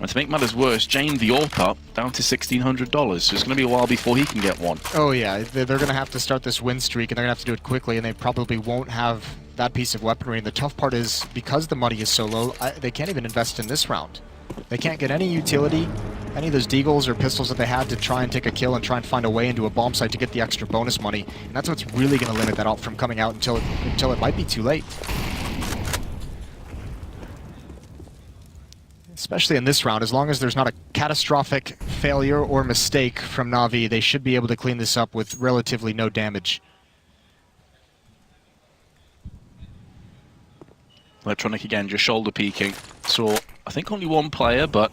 And to make matters worse, Jane the AWP up down to $1,600. So it's going to be a while before he can get one. Oh yeah, they're going to have to start this win streak, and they're going to have to do it quickly, and they probably won't have that piece of weaponry. And the tough part is, because the money is so low, they can't even invest in this round. They can't get any utility, any of those deagles or pistols that they had to try and take a kill and try and find a way into a bomb site to get the extra bonus money. And that's what's really going to limit that AWP from coming out until it might be too late. Especially in this round, as long as there's not a catastrophic failure or mistake from Na'Vi, they should be able to clean this up with relatively no damage. Electronic again, just shoulder peeking. So I think only one player, but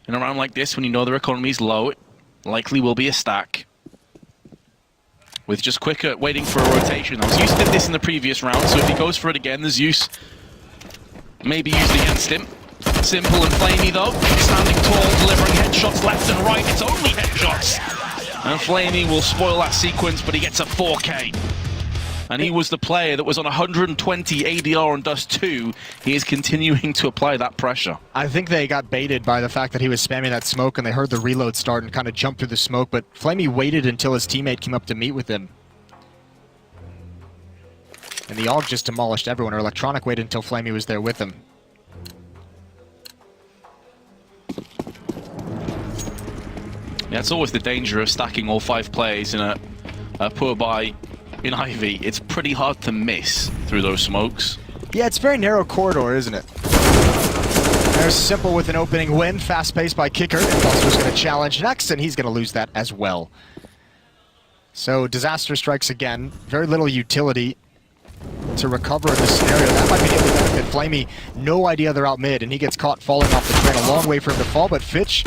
in a round like this, when you know their economy is low, it likely will be a stack. With just Quicker waiting for a rotation. Now, Zeus did this in the previous round, so if he goes for it again, the Zeus may be used against him. Simple and Flamey though, standing tall, delivering headshots left and right. It's only headshots. And Flamey will spoil that sequence, but he gets a 4K. And he was the player that was on 120 ADR on Dust 2. He is continuing to apply that pressure. I think they got baited by the fact that he was spamming that smoke, and they heard the reload start and kind of jumped through the smoke, but Flamey waited until his teammate came up to meet with him. And the AUG just demolished everyone, or Electronic waited until Flamey was there with him. Yeah, it's always the danger of stacking all 5 players in a poor buy in Ivy. It's pretty hard to miss through those smokes. Yeah, it's a very narrow corridor, isn't it? There's Simple with an opening win, fast-paced by Kicker, and Buster's going to challenge next, and he's going to lose that as well. So, Disaster strikes again. Very little utility to recover in this scenario. That might be the only benefit. Flamey, no idea they're out mid, and he gets caught falling off the train. A long way for him to fall, but Fitch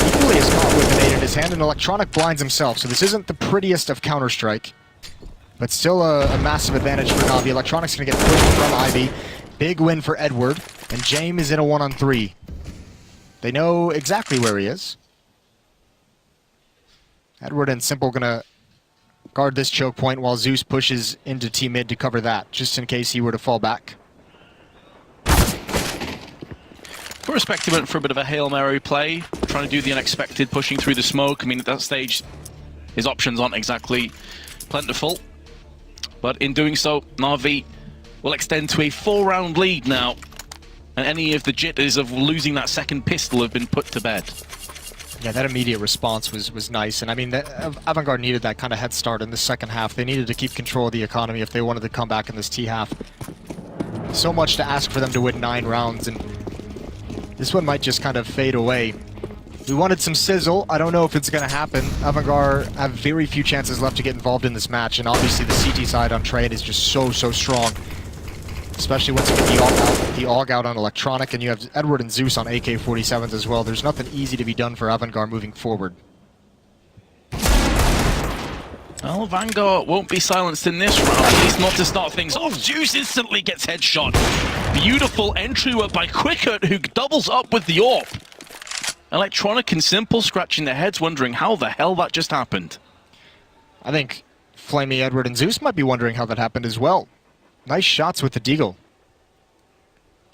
equally is caught with an 8 in his hand, and Electronic blinds himself. So this isn't the prettiest of Counter-Strike, but still a massive advantage for Na'Vi. Electronic's going to get pushed from Ivy. Big win for Edward, and James is in a 1-on-3. They know exactly where he is. Edward and Simple going to guard this choke point while Zeus pushes into T-mid to cover that, just in case he were to fall back. Irrespective went for a bit of a Hail Mary play, trying to do the unexpected, pushing through the smoke. I mean, at that stage, his options aren't exactly plentiful. But in doing so, Na'Vi will extend to a 4-round lead now. And any of the jitters of losing that second pistol have been put to bed. Yeah, that immediate response was nice. And I mean, AVANGAR needed that kind of head start in the second half. They needed to keep control of the economy if they wanted to come back in this T-half. So much to ask for them to win 9 rounds, and this one might just kind of fade away. We wanted some sizzle. I don't know if it's going to happen. AVANGAR have very few chances left to get involved in this match, and obviously the CT side on trade is just so strong. Especially once you get the AUG out on Electronic, and you have Edward and Zeus on AK-47s as well. There's nothing easy to be done for AVANGAR moving forward. Well, AVANGAR won't be silenced in this round, at least not to start things off. Zeus instantly gets headshot. Beautiful entry work by Quickert, who doubles up with the AWP. Electronic and Simple scratching their heads, wondering how the hell that just happened. I think Flamey, Edward, and Zeus might be wondering how that happened as well. Nice shots with the Deagle.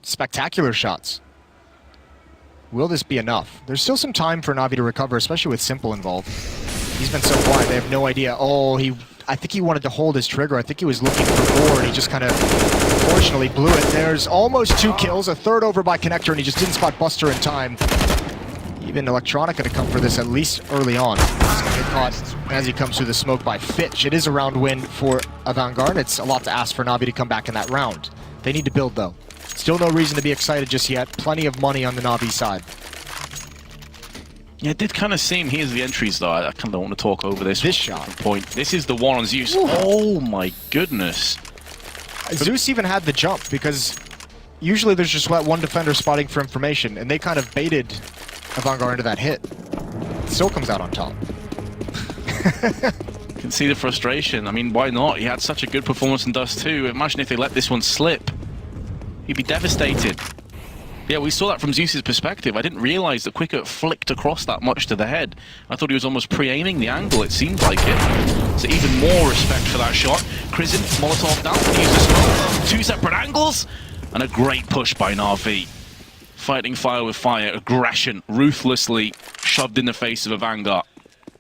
Spectacular shots. Will this be enough? There's still some time for Na'Vi to recover, especially with Simple involved. He's been so quiet, they have no idea. Oh, I think he wanted to hold his trigger. I think he was looking for more, and he just kind of, unfortunately, blew it. There's almost 2 kills, a third over by Connector, and he just didn't spot Buster in time. Even Electronic going to come for this at least early on. He's going to get caught as he comes through the smoke by Fitch. It is a round win for AVANGAR, and it's a lot to ask for Na'Vi to come back in that round. They need to build, though. Still no reason to be excited just yet. Plenty of money on the Na'Vi side. Yeah, it did kind of seem, here's the entries though, I kind of don't want to talk over this shot. point. This is the one on Zeus. Ooh. Oh my goodness. Zeus even had the jump, because usually there's just one defender spotting for information, and they kind of baited AVANGAR into that hit. It still comes out on top. You can see the frustration. I mean, why not? He had such a good performance in Dust 2. Imagine if they let this one slip. He'd be devastated. Yeah, we saw that from Zeus's perspective. I didn't realize that Quicker flicked across that much to the head. I thought he was almost pre-aiming the angle, it seemed like it. So even more respect for that shot. Krizin, Molotov down, use the smoke. Two separate angles, and a great push by Na'Vi. Fighting fire with fire, aggression, ruthlessly shoved in the face of AVANGAR.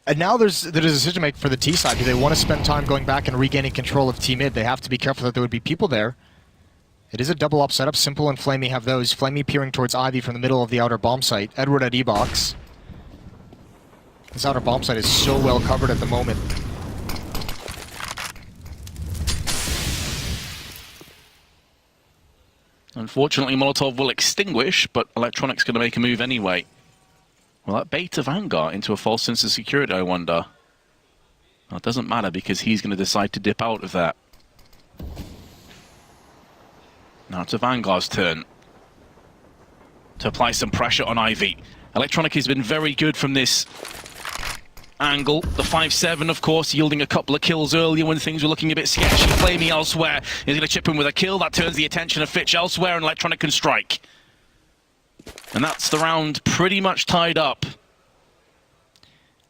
And now there's a decision to make for the T side. Do they want to spend time going back and regaining control of T mid? They have to be careful that there would be people there. It is a double up setup. Simple and Flamey have those. Flamey peering towards Ivy from the middle of the outer bomb site. Edward at E-box. This outer bomb site is so well covered at the moment. Unfortunately, Molotov will extinguish, but Electronic's going to make a move anyway. Will that bait AVANGAR into a false sense of security, I wonder? Well, it doesn't matter because he's going to decide to dip out of that. Now it's AVANGAR's turn to apply some pressure on Ivy. Electronic has been very good from this angle. The 5-7, of course, yielding a couple of kills earlier when things were looking a bit sketchy. Flamey elsewhere. He's going to chip in with a kill. That turns the attention of Fitch elsewhere, and Electronic can strike. And that's the round pretty much tied up.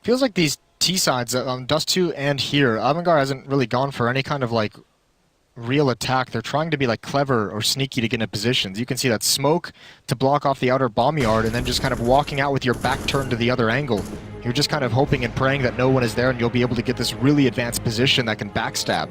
Feels like these T sides on Dust 2 and here, AVANGAR hasn't really gone for any kind of like real attack. They're trying to be like clever or sneaky to get into positions. You can see that smoke to block off the outer bomb yard and then just kind of walking out with your back turned to the other angle. You're just kind of hoping and praying that no one is there and you'll be able to get this really advanced position that can backstab.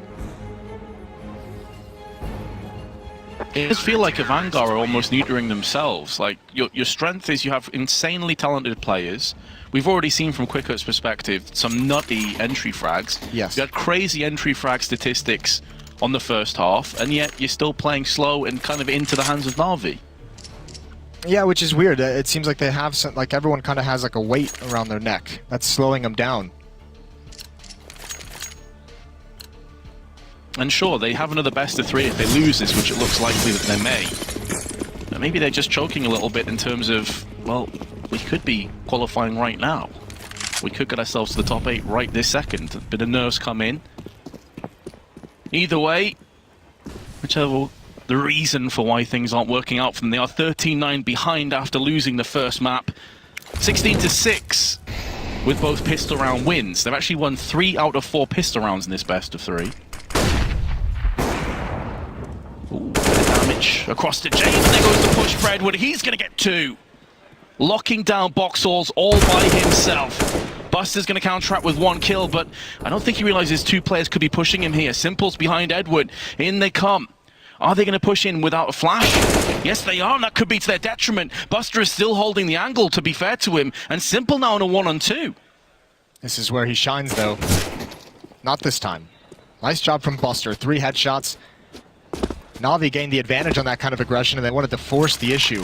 It does feel like AVANGAR are almost neutering themselves. Like, your strength is you have insanely talented players. We've already seen from Quicker's perspective some nutty entry frags. Yes. You had crazy entry frag statistics on the first half, and yet you're still playing slow and kind of into the hands of Na'Vi. Yeah, which is weird. It seems like they have some, like everyone kind of has like a weight around their neck that's slowing them down. And sure, they have another best of 3 if they lose this, which it looks likely that they may. But maybe they're just choking a little bit in terms of, well, we could be qualifying right now. We could get ourselves to the top 8 right this second. A bit of nerves come in. Either way, whichever the reason for why things aren't working out for them, they are 13-9 behind after losing the first map. 16-6 with both pistol round wins. They've actually won 3 out of 4 pistol rounds in this best of 3. Ooh, bit of damage across to James. There goes the push for Edward. He's going to get 2. Locking down Boxhalls all by himself. Buster's going to counteract with 1 kill, but I don't think he realizes 2 players could be pushing him here. Simple's behind Edward. In they come. Are they going to push in without a flash? Yes, they are, and that could be to their detriment. Buster is still holding the angle, to be fair to him, and Simple now in a 1-on-2. This is where he shines, though. Not this time. Nice job from Buster. 3 headshots. Na'Vi gained the advantage on that kind of aggression, and they wanted to force the issue.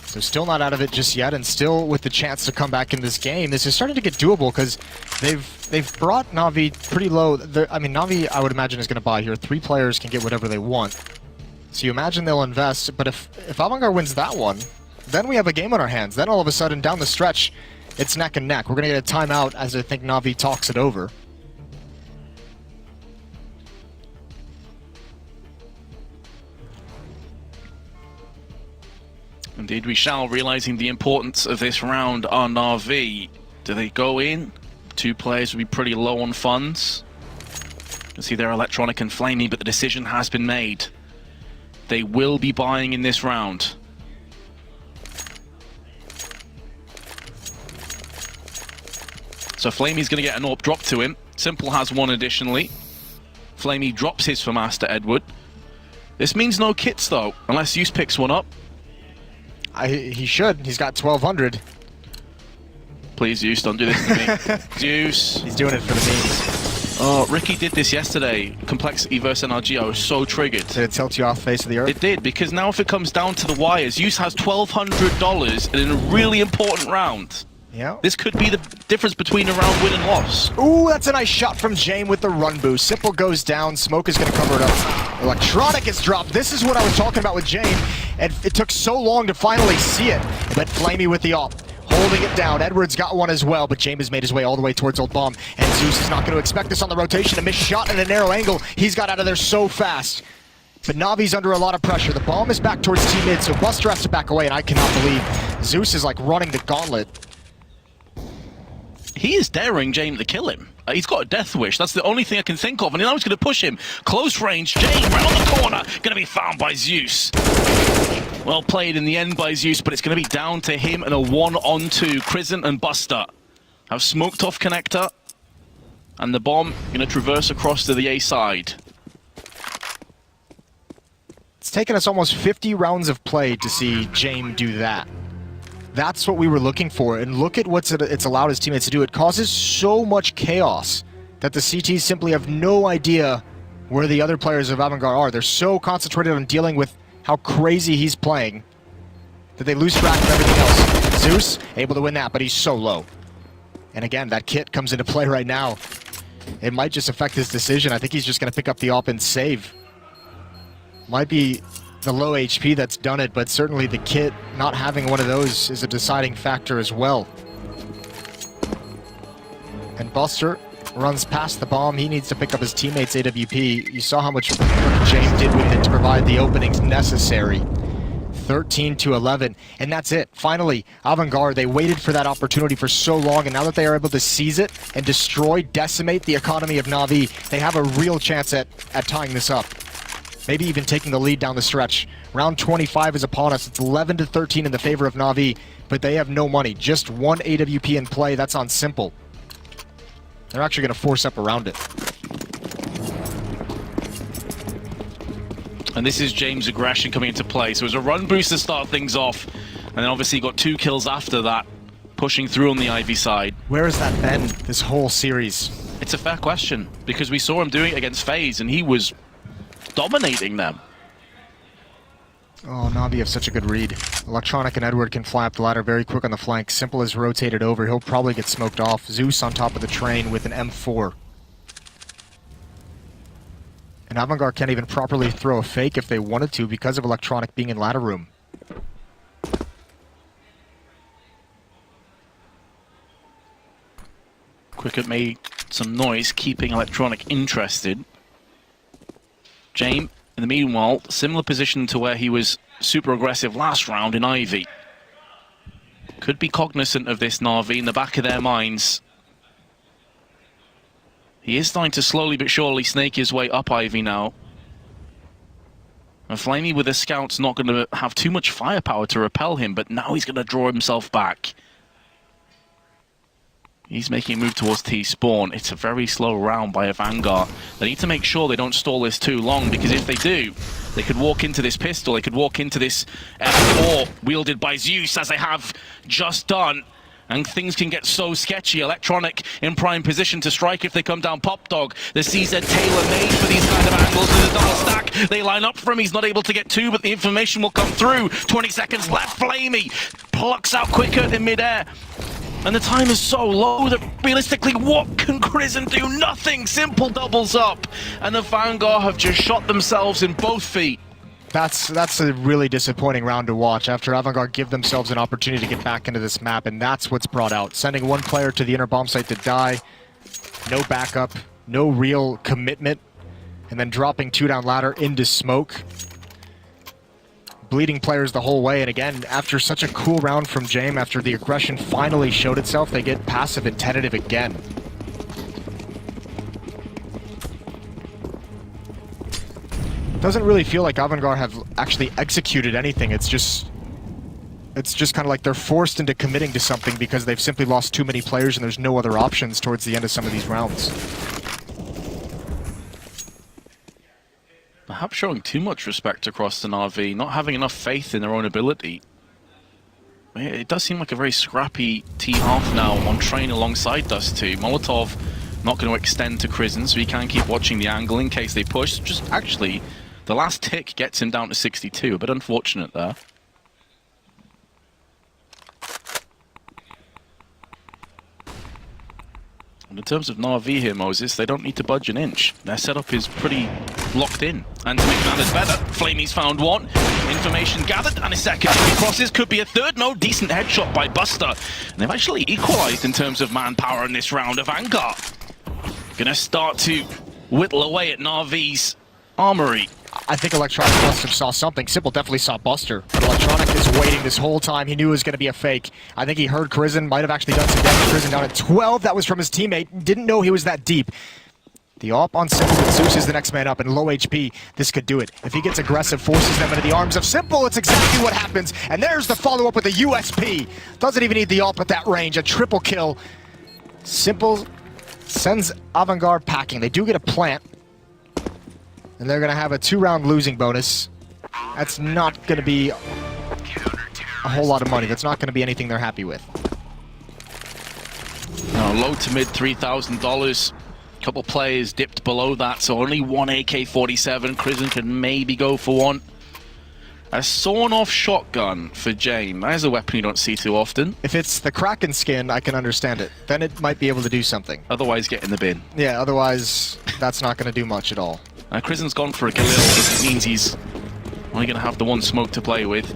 So still not out of it just yet, and still with the chance to come back in this game. This is starting to get doable because they've brought Na'Vi pretty low. I mean, Na'Vi, I would imagine, is going to buy here. 3 players can get whatever they want. So you imagine they'll invest, but if AVANGAR wins that one, then we have a game on our hands. Then all of a sudden, down the stretch, it's neck and neck. We're going to get a timeout as I think Na'Vi talks it over. Indeed, we shall, realizing the importance of this round on Na'Vi. Do they go in? 2 players will be pretty low on funds. You can see they're Electronic and Flamey, but the decision has been made. They will be buying in this round. So Flamey's going to get an AWP drop to him. Simple has 1 additionally. Flamey drops his for Master Edward. This means no kits though, unless Zeus picks one up. He should. He's got 1,200. please, Zeus, don't do this to me. Zeus. He's doing it for the memes. Oh, Ricky did this yesterday. Complexity versus NRG. I was so triggered. Did it tilt you off face of the earth? It did, because now if it comes down to the wire, Zeus has $1,200 in a really important round. Yeah. This could be the difference between a round win and loss. Ooh, that's a nice shot from Jame with the run boost. Simple goes down. Smoke is going to cover it up. Electronic is dropped. This is what I was talking about with Jame. And it took so long to finally see it. But Flamey with the op. Holding it down. Edwards got one as well, but Jame has made his way all the way towards Old Bomb. And Zeus is not going to expect this on the rotation. A missed shot and a narrow angle. He's got out of there so fast. But Navi's under a lot of pressure. The bomb is back towards T-mid, so Buster has to back away, and I cannot believe Zeus is like running the gauntlet. He is daring Jame to kill him. He's got a death wish. That's the only thing I can think of. And now he's going to push him. Close range. Jame right on the corner. Going to be found by Zeus. Well played in the end by Zeus, but it's going to be down to him and a 1-on-2. Crisant and Buster have smoked off connector. And the bomb going to traverse across to the A side. It's taken us almost 50 rounds of play to see Jame do that. That's what we were looking for, and look at what it's allowed his teammates to do. It causes so much chaos that the CTs simply have no idea where the other players of AVANGAR are. They're so concentrated on dealing with how crazy he's playing that they lose track of everything else. Zeus, able to win that, but he's so low. And again, that kit comes into play right now. It might just affect his decision. I think he's just going to pick up the op and save. Might be the low HP that's done it, but certainly the kit not having one of those is a deciding factor as well. And Buster runs past the bomb. He needs to pick up his teammate's AWP. You saw how much Jame did with it to provide the openings necessary. 13-11, and that's it. Finally, AVANGAR, they waited for that opportunity for so long, and now that they are able to seize it and destroy, decimate the economy of Na'Vi, they have a real chance at tying this up. Maybe even taking the lead down the stretch. Round 25 is upon us. It's 11-13 in the favor of Na'Vi, but they have no money. Just one AWP in play. That's on Simple. They're actually going to force up around it. And this is James' aggression coming into play. So it was a run boost to start things off, and then obviously he got 2 kills after that, pushing through on the Ivy side. Where has that been this whole series? It's a fair question, because we saw him doing it against FaZe, and he was dominating them. Oh, Na'Vi have such a good read. Electronic and Edward can fly up the ladder very quick on the flank. Simple is rotated over. He'll probably get smoked off. Zeus on top of the train with an M4. And AVANGAR can't even properly throw a fake if they wanted to because of Electronic being in ladder room. Cricket made some noise, keeping Electronic interested. Jame, in the meanwhile, similar position to where he was super aggressive last round in Ivy. Could be cognizant of this Na'Vi in the back of their minds. He is starting to slowly but surely snake his way up Ivy now. And Flamey with the scouts not going to have too much firepower to repel him, but now he's going to draw himself back. He's making a move towards T-spawn. It's a very slow round by AVANGAR. They need to make sure they don't stall this too long, because if they do, they could walk into this pistol, they could walk into this F4 wielded by Zeus, as they have just done, and things can get so sketchy. Electronic in prime position to strike if they come down Pop Dog. The CZ tailor-made for these kind of angles. There's a double stack. They line up for him. He's not able to get 2, but the information will come through. 20 seconds left. Flamey plucks out quicker in midair. And the time is so low that realistically, what can Crisant do? Nothing! Simple doubles up. And the AVANGAR have just shot themselves in both feet. That's a really disappointing round to watch after AVANGAR give themselves an opportunity to get back into this map, and that's what's brought out. Sending one player to the inner bomb site to die, no backup, no real commitment, and then dropping 2 down ladder into smoke. Bleeding players the whole way, and again, after such a cool round from Jame, after the aggression finally showed itself, they get passive and tentative again. Doesn't really feel like AVANGAR have actually executed anything. It's just kind of like they're forced into committing to something because they've simply lost too many players and there's no other options towards the end of some of these rounds. Perhaps showing too much respect across the Na'Vi, not having enough faith in their own ability. It does seem like a very scrappy T-half now on train alongside Dust 2. Molotov not going to extend to Crizzen, so he can keep watching the angle in case they push. Just actually, the last tick gets him down to 62. A bit unfortunate there. And in terms of Na'Vi here, Moses, they don't need to budge an inch. Their setup is pretty locked in. And to make matters better, Flamey's found one. Information gathered, and a second. If he crosses, could be a third. No, decent headshot by Buster. And they've actually equalized in terms of manpower in this round. AVANGAR gonna start to whittle away at Na'Vi's armory. I think Electronic must have saw something. Simple definitely saw Buster. But Electronic is waiting this whole time. He knew it was going to be a fake. I think he heard Crizzen. Might have actually done some damage. Crizzen down at 12. That was from his teammate. Didn't know he was that deep. The AWP on Simple, but Zeus is the next man up, and low HP. This could do it. If he gets aggressive, forces them into the arms of Simple, it's exactly what happens. And there's the follow-up with the USP. Doesn't even need the AWP at that range. A triple kill. Simple sends AVANGAR packing. They do get a plant. And they're going to have a 2-round losing bonus. That's not going to be a whole lot of money. That's not going to be anything they're happy with. No, low to mid $3,000. Couple players dipped below that, so only one AK-47. Crizzen can maybe go for one. A sawn-off shotgun for Jame. That is a weapon you don't see too often. If it's the Kraken skin, I can understand it. Then it might be able to do something. Otherwise, get in the bin. Yeah, otherwise, that's not going to do much at all. Crizzen's gone for a Galil, because it means he's only going to have the one smoke to play with.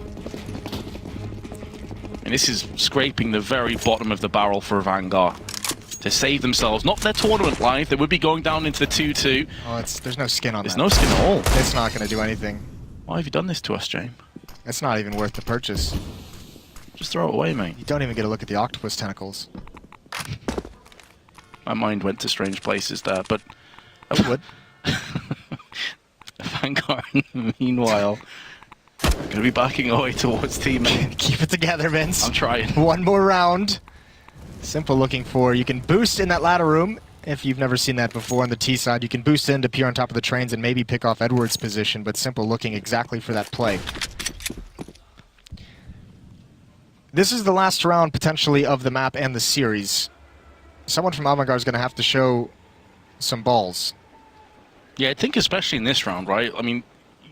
And this is scraping the very bottom of the barrel for AVANGAR to save themselves. Not their tournament life. They would be going down into the 2-2. Oh, there's no skin on that. There's no skin at all. It's not going to do anything. Why have you done this to us, James? It's not even worth the purchase. Just throw it away, mate. You don't even get a look at the octopus tentacles. My mind went to strange places there, but I would. AVANGAR, meanwhile, going to be backing away towards teammate. Keep it together, Vince. I'm trying. One more round. Simple looking for, you can boost in that ladder room. If you've never seen that before on the T side, you can boost in to appear on top of the trains and maybe pick off Edward's position, but Simple looking exactly for that play. This is the last round, potentially, of the map and the series. Someone from AVANGAR is going to have to show some balls. Yeah, I think especially in this round, right? I mean,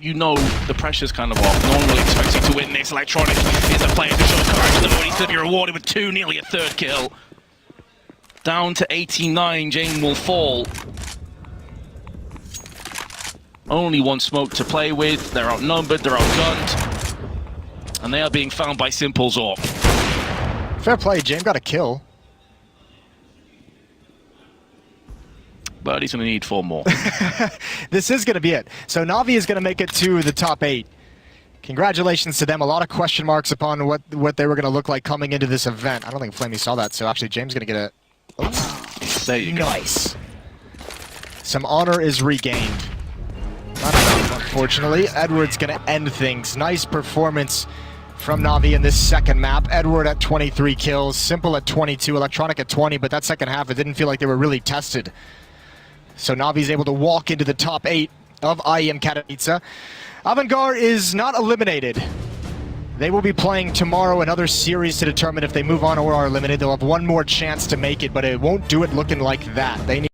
you know the pressure's kind of off. No one really expects you to win this. Electronic is a player to show courage, though. He's to be rewarded with 2, nearly a third kill. Down to 89, Jane will fall. Only one smoke to play with. They're outnumbered, they're outgunned. And they are being found by Simple's AWP. Fair play, James got a kill. But he's going to need 4 more. This is going to be it. So Na'Vi is going to make it to the top 8. Congratulations to them. A lot of question marks upon what they were going to look like coming into this event. I don't think Flamey saw that, so actually James is going to get a... Oh. There you go. Nice. Some honor is regained. Not enough, unfortunately. Edward's going to end things. Nice performance from Na'Vi in this second map. Edward at 23 kills, Simple at 22, Electronic at 20, but that second half, it didn't feel like they were really tested. So Na'Vi's able to walk into the top 8 of IEM Katowice. AVANGAR is not eliminated. They will be playing tomorrow another series to determine if they move on or are eliminated. They'll have one more chance to make it, but it won't do it looking like that. They need